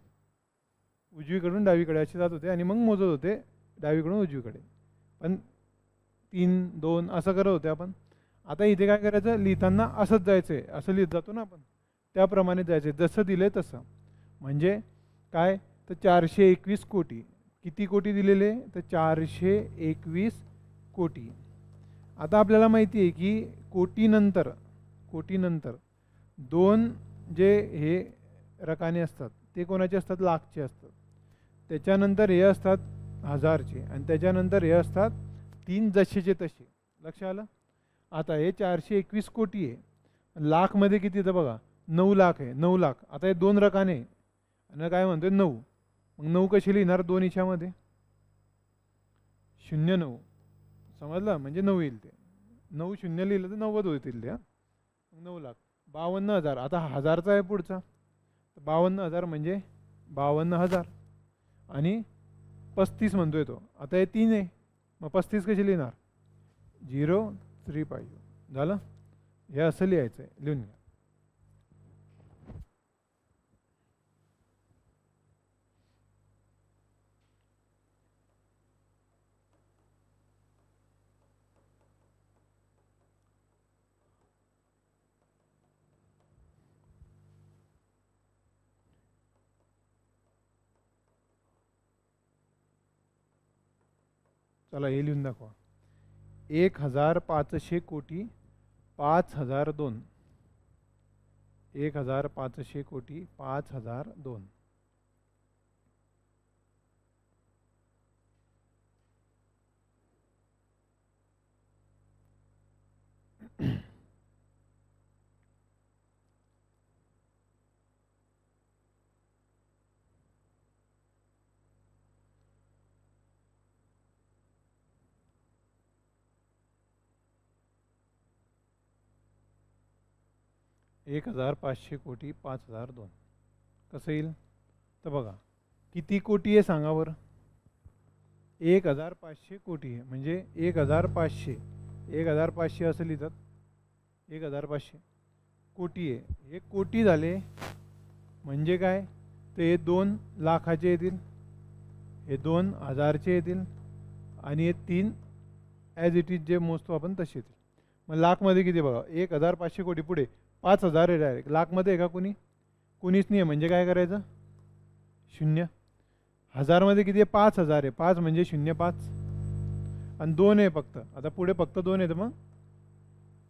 उजवीकडून डावीकडे असे जात होते आणि मग मोजत होते डावीकडून उजवीकडे, पण 3 2 असं करत होते आपण. आता इथे काय करायचं, लिहिताना असंच जायचं आहे, असं लिहित जातो ना आपण, त्याप्रमाणे जायचं आहे जसं दिले तसं. म्हणजे काय तर 421 कोटी, किती कोटी दिलेले तर 421 कोटी. आता आपल्याला माहिती आहे की कोटीनंतर दोन जे हे रकाने असतात ते कोणाचे असतात, लाखचे असतात. त्याच्यानंतर हे असतात हजारचे आणि त्याच्यानंतर हे असतात 3 जसेचे तसे. लक्ष आलं. आता हे 421 कोटी आहे, लाखमध्ये किती तर बघा 9 लाख आहे. 9 लाख. आता हे 2 रकाने आणि काय म्हणतोय 9. मग 9 कशी लिहिणार, 2 हिच्यामध्ये 0 9. समजलं, म्हणजे 9 येईल ते. 9 0 लिहिलं तर 90 होतील ते. 9 लाख 52,000. आता हजारचा आहे पुढचा, 52,000 म्हणजे 52,000 आणि 35 म्हणतोय तो. आता हे 3 आहे, मग 35 कशी लिहिणार, 0 3 पाहिजे. झालं. हे असं लिहायचं आहे, लिहून घ्या. चला हे लिहून दाखवा. 1,500 कोटी 5,002. 1,500 कोटी 5,002. एक 1,500 कोटी 5,002 कसं येईल तर बघा किती कोटी आहे सांगा बरं. 1,500 कोटी आहे म्हणजे 1,500 1,500 असं लिहितात. 1,500 कोटी आहे. हे कोटी झाले म्हणजे काय तर हे 2 लाखाचे येतील, हे 2 हजारचे येतील आणि हे 3 ॲज इट इज जे मोजतो आपण तसे येतील. मग लाखमध्ये किती बघा 1,500 कोटी पुढे 5,000 आहे डायरेक्ट. लाखमध्ये आहे का कोणी, कोणीच नाही आहे. म्हणजे काय करायचं 0. हजारमध्ये किती आहे 5,000 आहे. 5 म्हणजे 0 5 आणि 2 आहे फक्त. आता पुढे फक्त 2 आहेत मग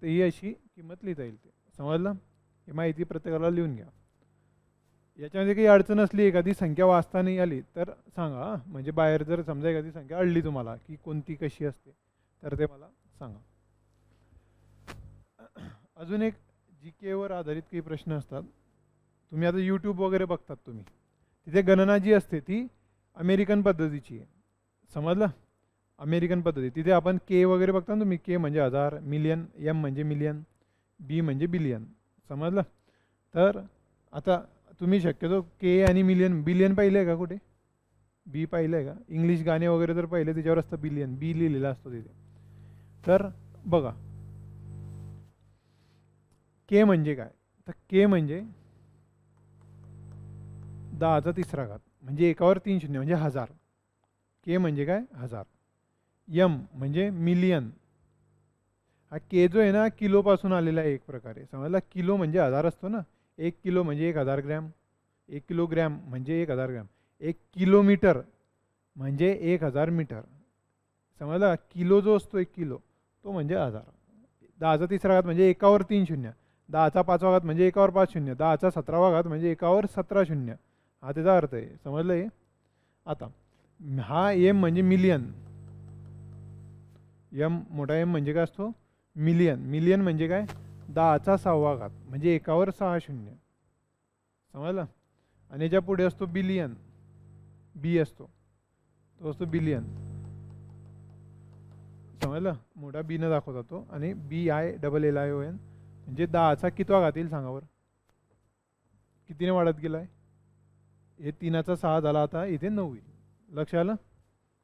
तर ही अशी किंमत लिहिता येईल. ते समजलं. ही माहिती प्रत्येकाला लिहून घ्या. याच्यामध्ये काही अडचण असली एखादी संख्या वाचता नाही आली तर सांगा. म्हणजे बाहेर जर समजा एखादी संख्या अडली तुम्हाला की कोणती कशी असते तर ते मला सांगा. अजून एक जी केवर आधारित काही प्रश्न असतात. तुम्ही आता यूट्यूब वगैरे बघतात तुम्ही, तिथे गणना जी असते ती अमेरिकन पद्धतीची आहे. समजलं. अमेरिकन पद्धती तिथे आपण के वगैरे बघता ना तुम्ही. के म्हणजे हजार, मिलियन, एम म्हणजे मिलियन, बी म्हणजे बिलियन. समजलं. तर आता तुम्ही शक्यतो के आणि मिलियन बिलियन पाहिलं आहे का कुठे? बी पाहिलं आहे का? इंग्लिश गाणे वगैरे जर पाहिले त्याच्यावर असतं बिलियन, बी लिहिलेलं असतो तिथे. तर बघा के म्हणजे काय, तर के म्हणजे 10चा तिसरा घात, म्हणजे एकावर 3 शून्य म्हणजे 1000. के म्हणजे काय? 1000. यम म्हणजे मिलियन. हा के जो आहे ना किलोपासून आलेला आहे एक प्रकारे, समजला. किलो म्हणजे 1000 असतो ना, 1 किलो म्हणजे 1000 ग्रॅम, 1 किलोग्रॅम म्हणजे 1000 ग्रॅम, 1 किलोमीटर म्हणजे 1000 मीटर, समजला. किलो जो असतो 1 किलो तो म्हणजे 1000. 10चा तिसरा घात म्हणजे एकावर 3 शून्य, 10चा पाचवा घात म्हणजे एकावर 5 शून्य, 10चा 17वा घात म्हणजे एकावर 17 शून्य. हा त्याचा अर्थ आहे, समजलं हे. आता हा एम म्हणजे मिलियन, एम मोठा एम म्हणजे काय असतो? मिलियन. मिलियन म्हणजे काय? 10चा 6वा घात म्हणजे एकावर 6 शून्य, समजलं. आणि याच्या पुढे असतो बिलियन, बी असतो, तो असतो बिलियन, समजलं. मोठा बी न दाखवता तो, आणि BILLION म्हणजे 10चा कितवा घात येईल सांगा बरं, कितीने वाढत गेलाय? हे 3चा 6 झाला, आता इथे 9 येईल. लक्ष आलं?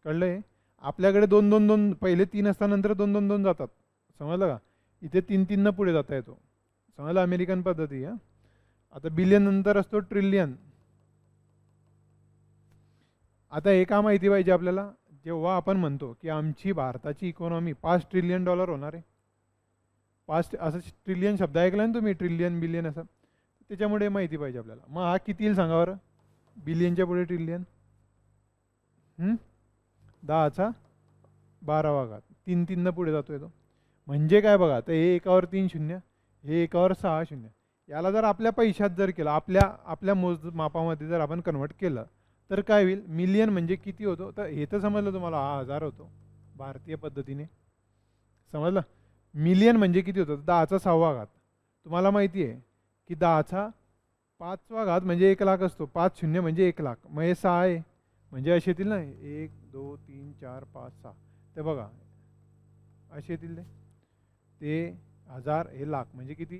कळलं हे? आपल्याकडे 2 2 2 पहिले 3 असताना नंतर 2 2 2 जातात, समजलं का. इथे 3 3 न पुढे जाता येतो, समजलं. अमेरिकन पद्धती. हा आता बिलियन नंतर असतो ट्रिलियन. आता हे का माहिती पाहिजे आपल्याला, जेव्हा आपण म्हणतो की आमची भारताची इकॉनॉमी $5 ट्रिलियन होणार आहे, 5 असं ट्रिलियन शब्द ऐकला ना तुम्ही, ट्रिलियन बिलियन असं, त्याच्यामुळे माहिती पाहिजे आपल्याला. मग हा किती येईल सांगा बरं, बिलियनच्या पुढे ट्रिलियन? 10चा 12वा घात, 3 3 न पुढे जातोय तो. म्हणजे काय बघा, तर हे एकावर 3 शून्य, हे एकावर 6 शून्य. याला जर आपल्या पैशात जर केलं, आपल्या मोजमापामध्ये जर आपण कन्वर्ट केलं, तर काय होईल? मिलियन म्हणजे किती होतो, तर हे तर समजलं तुम्हाला, हा 1000 होतो भारतीय पद्धतीने, समजलं. मिलियन म्हणजे किती होतं? 10चा 6वा घात. तुम्हाला माहिती आहे की 10चा 5वा घात म्हणजे 1 लाख असतो, 5 शून्य म्हणजे 1 लाख, मग हे 6 आहे, म्हणजे असे येतील ना, 1 2 3 4 5 6, ते बघा असे येतील ते 1000, हे लाख म्हणजे किती?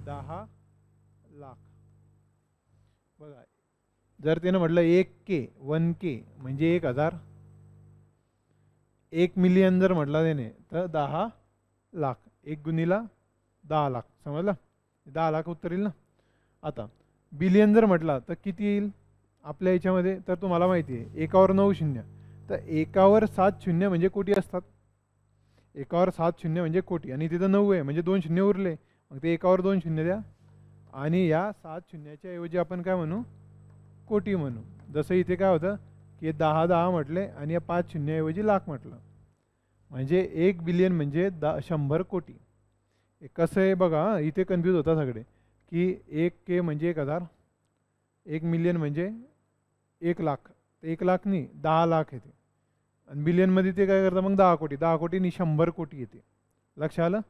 10 लाख. बघा, जर त्यानं म्हटलं 1K म्हणजे 1000, 1 मिलियन जर म्हटलं त्याने तर 10 लाख, 1 गुणिला 10 लाख, समजलं. 10 लाख उत्तर येईल ना. आता बिलियन जर म्हटला तर किती येईल आपल्या याच्यामध्ये, तर तुम्हाला माहिती आहे एकावर 9 शून्य, तर एकावर 7 शून्य म्हणजे कोटी असतात, एकावर 7 शून्य म्हणजे कोटी, आणि तिथं 9 आहे म्हणजे 2 शून्य उरले, मग ते एकावर 2 शून्य द्या, आणि या 7 शून्याच्या ऐवजी आपण काय म्हणू? कोटी म्हणू. जसं इथे काय होतं की 10 10 म्हटले आणि या 5 शून्याऐवजी लाख म्हटलं, म्हणजे 1 बिलियन म्हणजे 100 कोटी. कसं आहे बघा, इथे कन्फ्यूज होता सगळे की 1K म्हणजे 1000, 1 मिलियन म्हणजे 1 लाख, तर 1 लाख नाही 10 लाख येते, आणि बिलियनमध्ये ते काय करतं मग 10 कोटी, 10 कोटी आणि 100 कोटी येते. लक्ष आलं?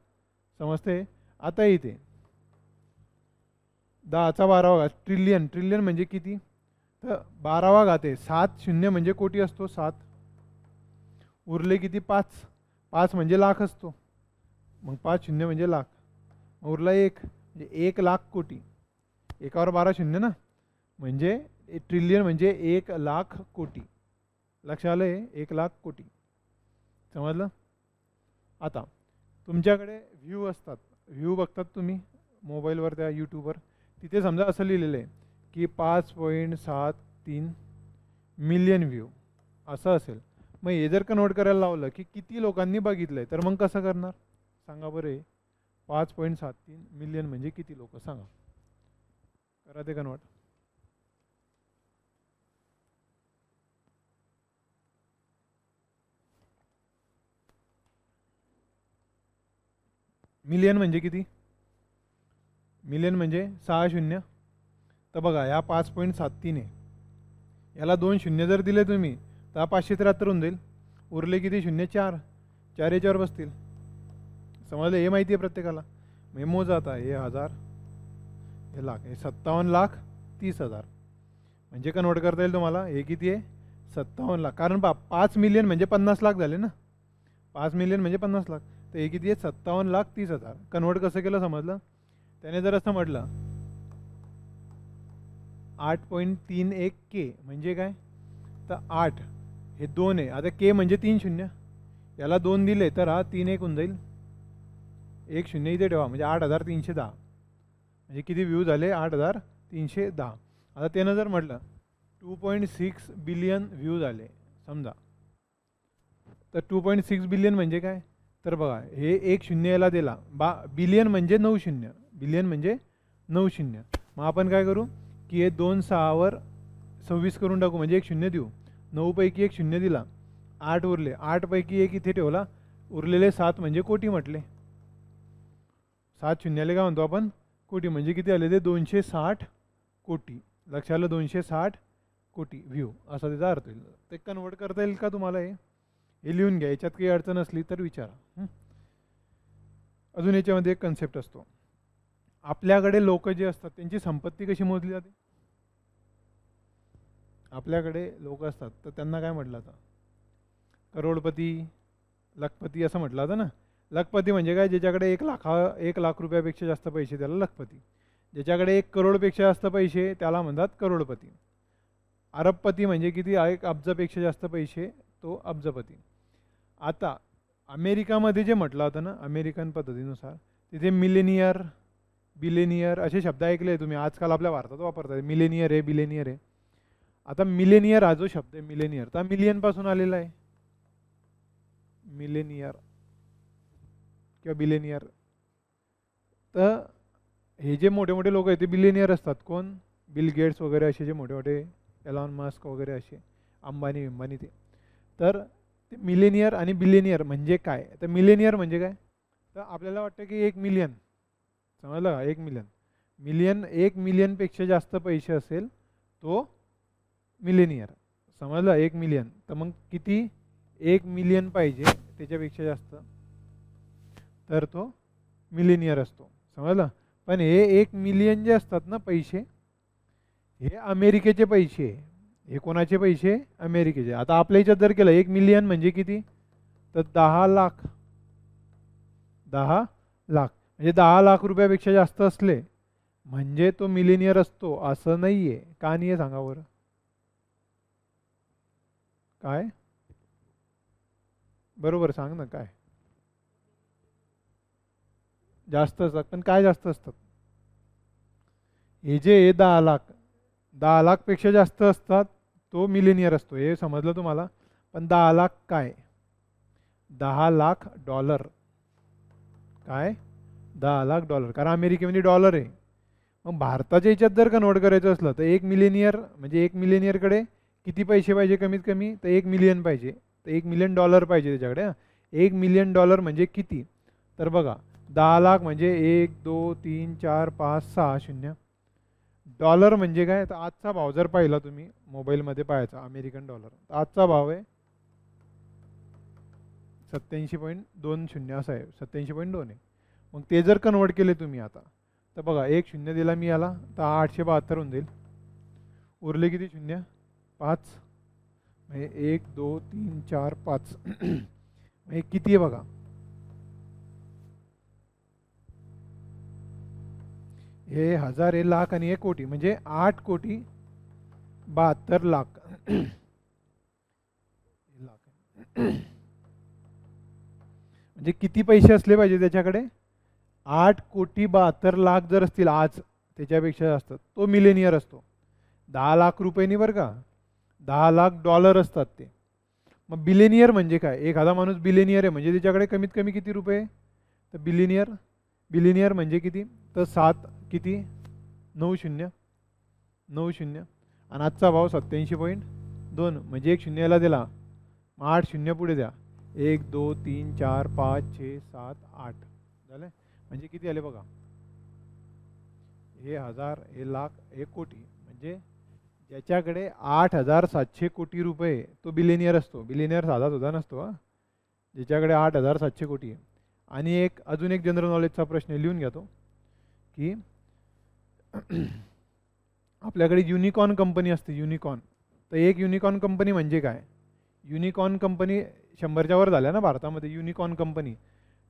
समजते? आता इथे 10चा 12वा घात ट्रिलियन, ट्रिलियन म्हणजे किती? तर 12वा घात आहे, 7 शून्य म्हणजे कोटी असतो, 7 उरले किती? 5, 5 म्हणजे लाख असतो, मग 5 शून्य म्हणजे लाख, उरला 1 म्हणजे 1 लाख कोटी, एकावर 12 शून्य ना, म्हणजे ट्रिलियन म्हणजे 1 लाख कोटी. लक्ष आलं? आहे 1 लाख कोटी, समजलं. आता तुमच्याकडे व्ह्यू असतात, व्ह्यू बघतात तुम्ही मोबाईलवर, त्या यूट्यूबवर, तिथे समजा असं लिहिलेलं आहे की 5.73 मिलियन व्ह्यू असं असेल. मग हे जर कन्वर्ट करायला लावलं की किती लोकांनी बघितलं आहे, तर मग कसं करणार सांगा बरं? 5.73 मिलियन म्हणजे किती लोक सांगा, करा ते कन्वर्ट. मिलियन म्हणजे किती? मिलियन म्हणजे 6 शून्य, तर बघा या 5.73 आहे, याला 2 शून्य जर दिले तुम्ही तर 573 होऊन जाईल, उरले किती शून्य? 4, 4 याच्यावर बसतील, समजलं. हे माहिती आहे प्रत्येकाला. हे मोजा आता, हे 1000, हे लाख, हे 57,30,000, म्हणजे कन्वर्ट करता येईल तुम्हाला. हे किती आहे? 57 लाख, कारण 5 मिलियन म्हणजे 50 लाख झाले ना, 5 मिलियन म्हणजे 50 लाख, तर हे किती आहे? 57,30,000. कन्वर्ट कसं केलं समजलं? त्याने जर असं म्हटलं 8.31 के म्हणजे काय, तर 8 हे 2 आहे, आता के म्हणजे 3 शून्य, याला 2 दिले तर हा 3 1 होऊन जाईल, 1 शून्य इथे ठेवा म्हणजे 8,310, म्हणजे किती व्ह्यू झाले 8,310. आता त्यानं जर म्हटलं 2.6 बिलियन व्ह्यू झाले समजा, तर 2.6 बिलियन म्हणजे काय, तर बघा हे 1 शून्य याला दिला, बिलियन म्हणजे 9 शून्य, बिलियन म्हणजे 9 शून्य. मग आपण काय करू की हे 2 6वर 26 करून टाकू, म्हणजे 1 शून्य देऊ, 9 पैकी 1 शून्य दिला, 8 उरले, 8 पैकी 1 इथे ठेवला, उरलेले 7 म्हणजे कोटी म्हटले, 7 शून्याले काय म्हणतो आपण कोटी, म्हणजे किती आले ते 260 कोटी. लक्षात आलं, 260 कोटी व्ह्यू असा त्याचा अर्थ होईल. ते कन्वर्ट करता येईल का तुम्हाला, हे लिहून घ्या, याच्यात काही अडचण असली तर विचारा. अजून याच्यामध्ये एक कन्सेप्ट असतो, आपल्याकडे लोक जे असतात त्यांची संपत्ती कशी मोजली जाते. आपल्याकडे लोक असतात तर त्यांना काय म्हटलं जातं, करोडपती, लखपती असं म्हटलं जातं ना. लखपती म्हणजे काय, ज्याच्याकडे 1 लाख रुपयापेक्षा जास्त पैसे त्याला लखपती, ज्याच्याकडे 1 करोडपेक्षा जास्त पैसे त्याला म्हणतात करोडपती. अरबपती म्हणजे किती, 1 अब्जापेक्षा जास्त पैसे तो अब्जपती. आता अमेरिकामध्ये जे म्हटलं होतं ना, अमेरिकन पद्धतीनुसार तिथे मिलेनियर, बिलेनियर असे शब्द ऐकले तुम्ही, आजकाल आपल्या भारतात वापरतात, मिलेनियर आहे, बिलेनियर आहे. आता मिलेनियर हा जो शब्द आहे मिलेनियर, तर मिलियन पासून आलेला आहे, मिलेनियर किंवा बिलेनियर. तर हे जे मोठे मोठे लोक आहेत ते बिलेनियर असतात. कोण, बिल गेट्स वगैरे असे जे मोठे मोठे, एलॉन मस्क वगैरे असे, अंबानी ते. तर ते मिलेनियर आणि बिलेनियर म्हणजे काय, तर मिलेनियर म्हणजे काय, तर आपल्याला वाटतं की 1 मिलियन, समजलं का, 1 मिलियन 1 मिलियनपेक्षा जास्त पैसे असेल तो मिलेनियर, समजलं, 1 मिलियन. तर मग किती, 1 मिलियन पाहिजे त्याच्यापेक्षा जास्त, तर तो मिलेनियर असतो, समजलं. पण हे 1 मिलियन जे असतात ना पैसे, हे अमेरिकेचे पैसे, हे कोणाचे पैसे, अमेरिकेचे. आता आपल्या ह्याच्यात जर केलं 1 मिलियन म्हणजे किती, तर 10 लाख, 10 लाख म्हणजे 10 लाख रुपयापेक्षा जास्त असले म्हणजे तो मिलेनियर असतो असं नाही आहे. का नाही आहे सांगा बरं, काय बरोबर सांग ना, काय जास्त असतात, पण काय जास्त असतात, हे जे 10 लाखपेक्षा जास्त असतात तो मिलेनियर असतो, हे समजलं तुम्हाला. पण 10 लाख काय, 10 लाख डॉलर, काय 10 लाख डॉलर, कारण अमेरिकेमध्ये डॉलर आहे. मग भारताच्या याच्यात जर कन्वर्ट करायचं असलं तर 1 मिलेनियर म्हणजे 1 मिलेनियरकडे किती पैसे पाहिजे, कमीत कमी तर 1 मिलियन पाहिजे, तर 1 मिलियन डॉलर पाहिजे त्याच्याकडे. 1 मिलियन डॉलर म्हणजे किती, तर बघा 10 लाख म्हणजे 1 2 3 4 5 6 शून्य. डॉलर म्हणजे काय, तर आजचा भाव जर पाहिला तुम्ही मोबाईलमध्ये पाहायचा अमेरिकन डॉलर, तर आजचा भाव आहे 87.20 असा आहे, 87.2 आहे. मग ते जर कन्वर्ट केले तुम्ही आता, तर बघा 1 शून्य दिला मी याला, तर 872 होऊन जाईल, उरले किती शून्य, 5, म्हणजे 1 2 3 4 5 हे किती आहे बघा, हे हजार, हे लाख आणि 1 कोटी, म्हणजे 8,72,00,000 म्हणजे किती पैसे असले पाहिजे त्याच्याकडे, 8,72,00,000 जर असतील आज, त्याच्यापेक्षा जास्त तो मिलेनियर असतो. 10 लाख रुपये नाही बरं का, 10 लाख डॉलर असतात ते. मग बिलेनियर म्हणजे काय, एखादा माणूस बिलेनियर आहे म्हणजे त्याच्याकडे कमीत कमी किती रुपये, तर बिलेनियर म्हणजे किती, तर 7 किती 9 शून्य आणि आजचा भाव 87.2, म्हणजे 1 शून्य याला दिला, मग 8 शून्य पुढे द्या, 1 2 3 4 5 6 7 8 झाले, म्हणजे किती आले बघा, हे हजार, हे लाख, हे कोटी. म्हणजे ज्याच्याकडे 8,700 कोटी रुपये तो बिलेनियर असतो. बिलेनियर साधा सुद्धा नसतो, ज्याच्याकडे 8,700 कोटी आहे. आणि अजून एक जनरल नॉलेजचा प्रश्न लिहून घ्या तो, की आपल्याकडे युनिकॉर्न कंपनी असते, युनिकॉर्न. तर एक युनिकॉर्न कंपनी म्हणजे काय, युनिकॉर्न कंपनी 100च्या वर झाल्या ना भारतामध्ये युनिकॉर्न कंपनी,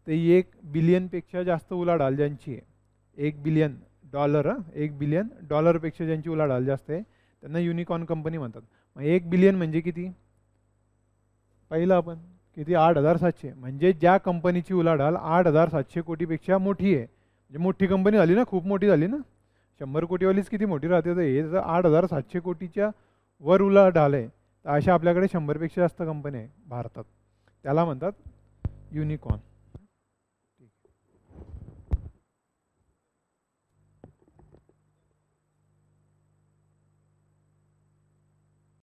तर 1 बिलियनपेक्षा जास्त उलाढाल ज्यांची आहे, 1 बिलियन डॉलर, 1 बिलियन डॉलरपेक्षा ज्यांची उलाढाल जास्त आहे त्यांना युनिकॉर्न कंपनी म्हणतात. मग 1 बिलियन म्हणजे किती? पहिलं आपण किती? 8,700. म्हणजे ज्या कंपनीची उलाढाल 8,700 कोटीपेक्षा मोठी आहे, म्हणजे मोठी कंपनी झाली ना, खूप मोठी झाली ना. 100 कोटीवालीच किती मोठी राहते, तर हे जर 8,700 कोटीच्या वर उलाढाल आहे, तर अशा आपल्याकडे 100पेक्षा जास्त कंपनी आहे भारतात, त्याला म्हणतात युनिकॉर्न.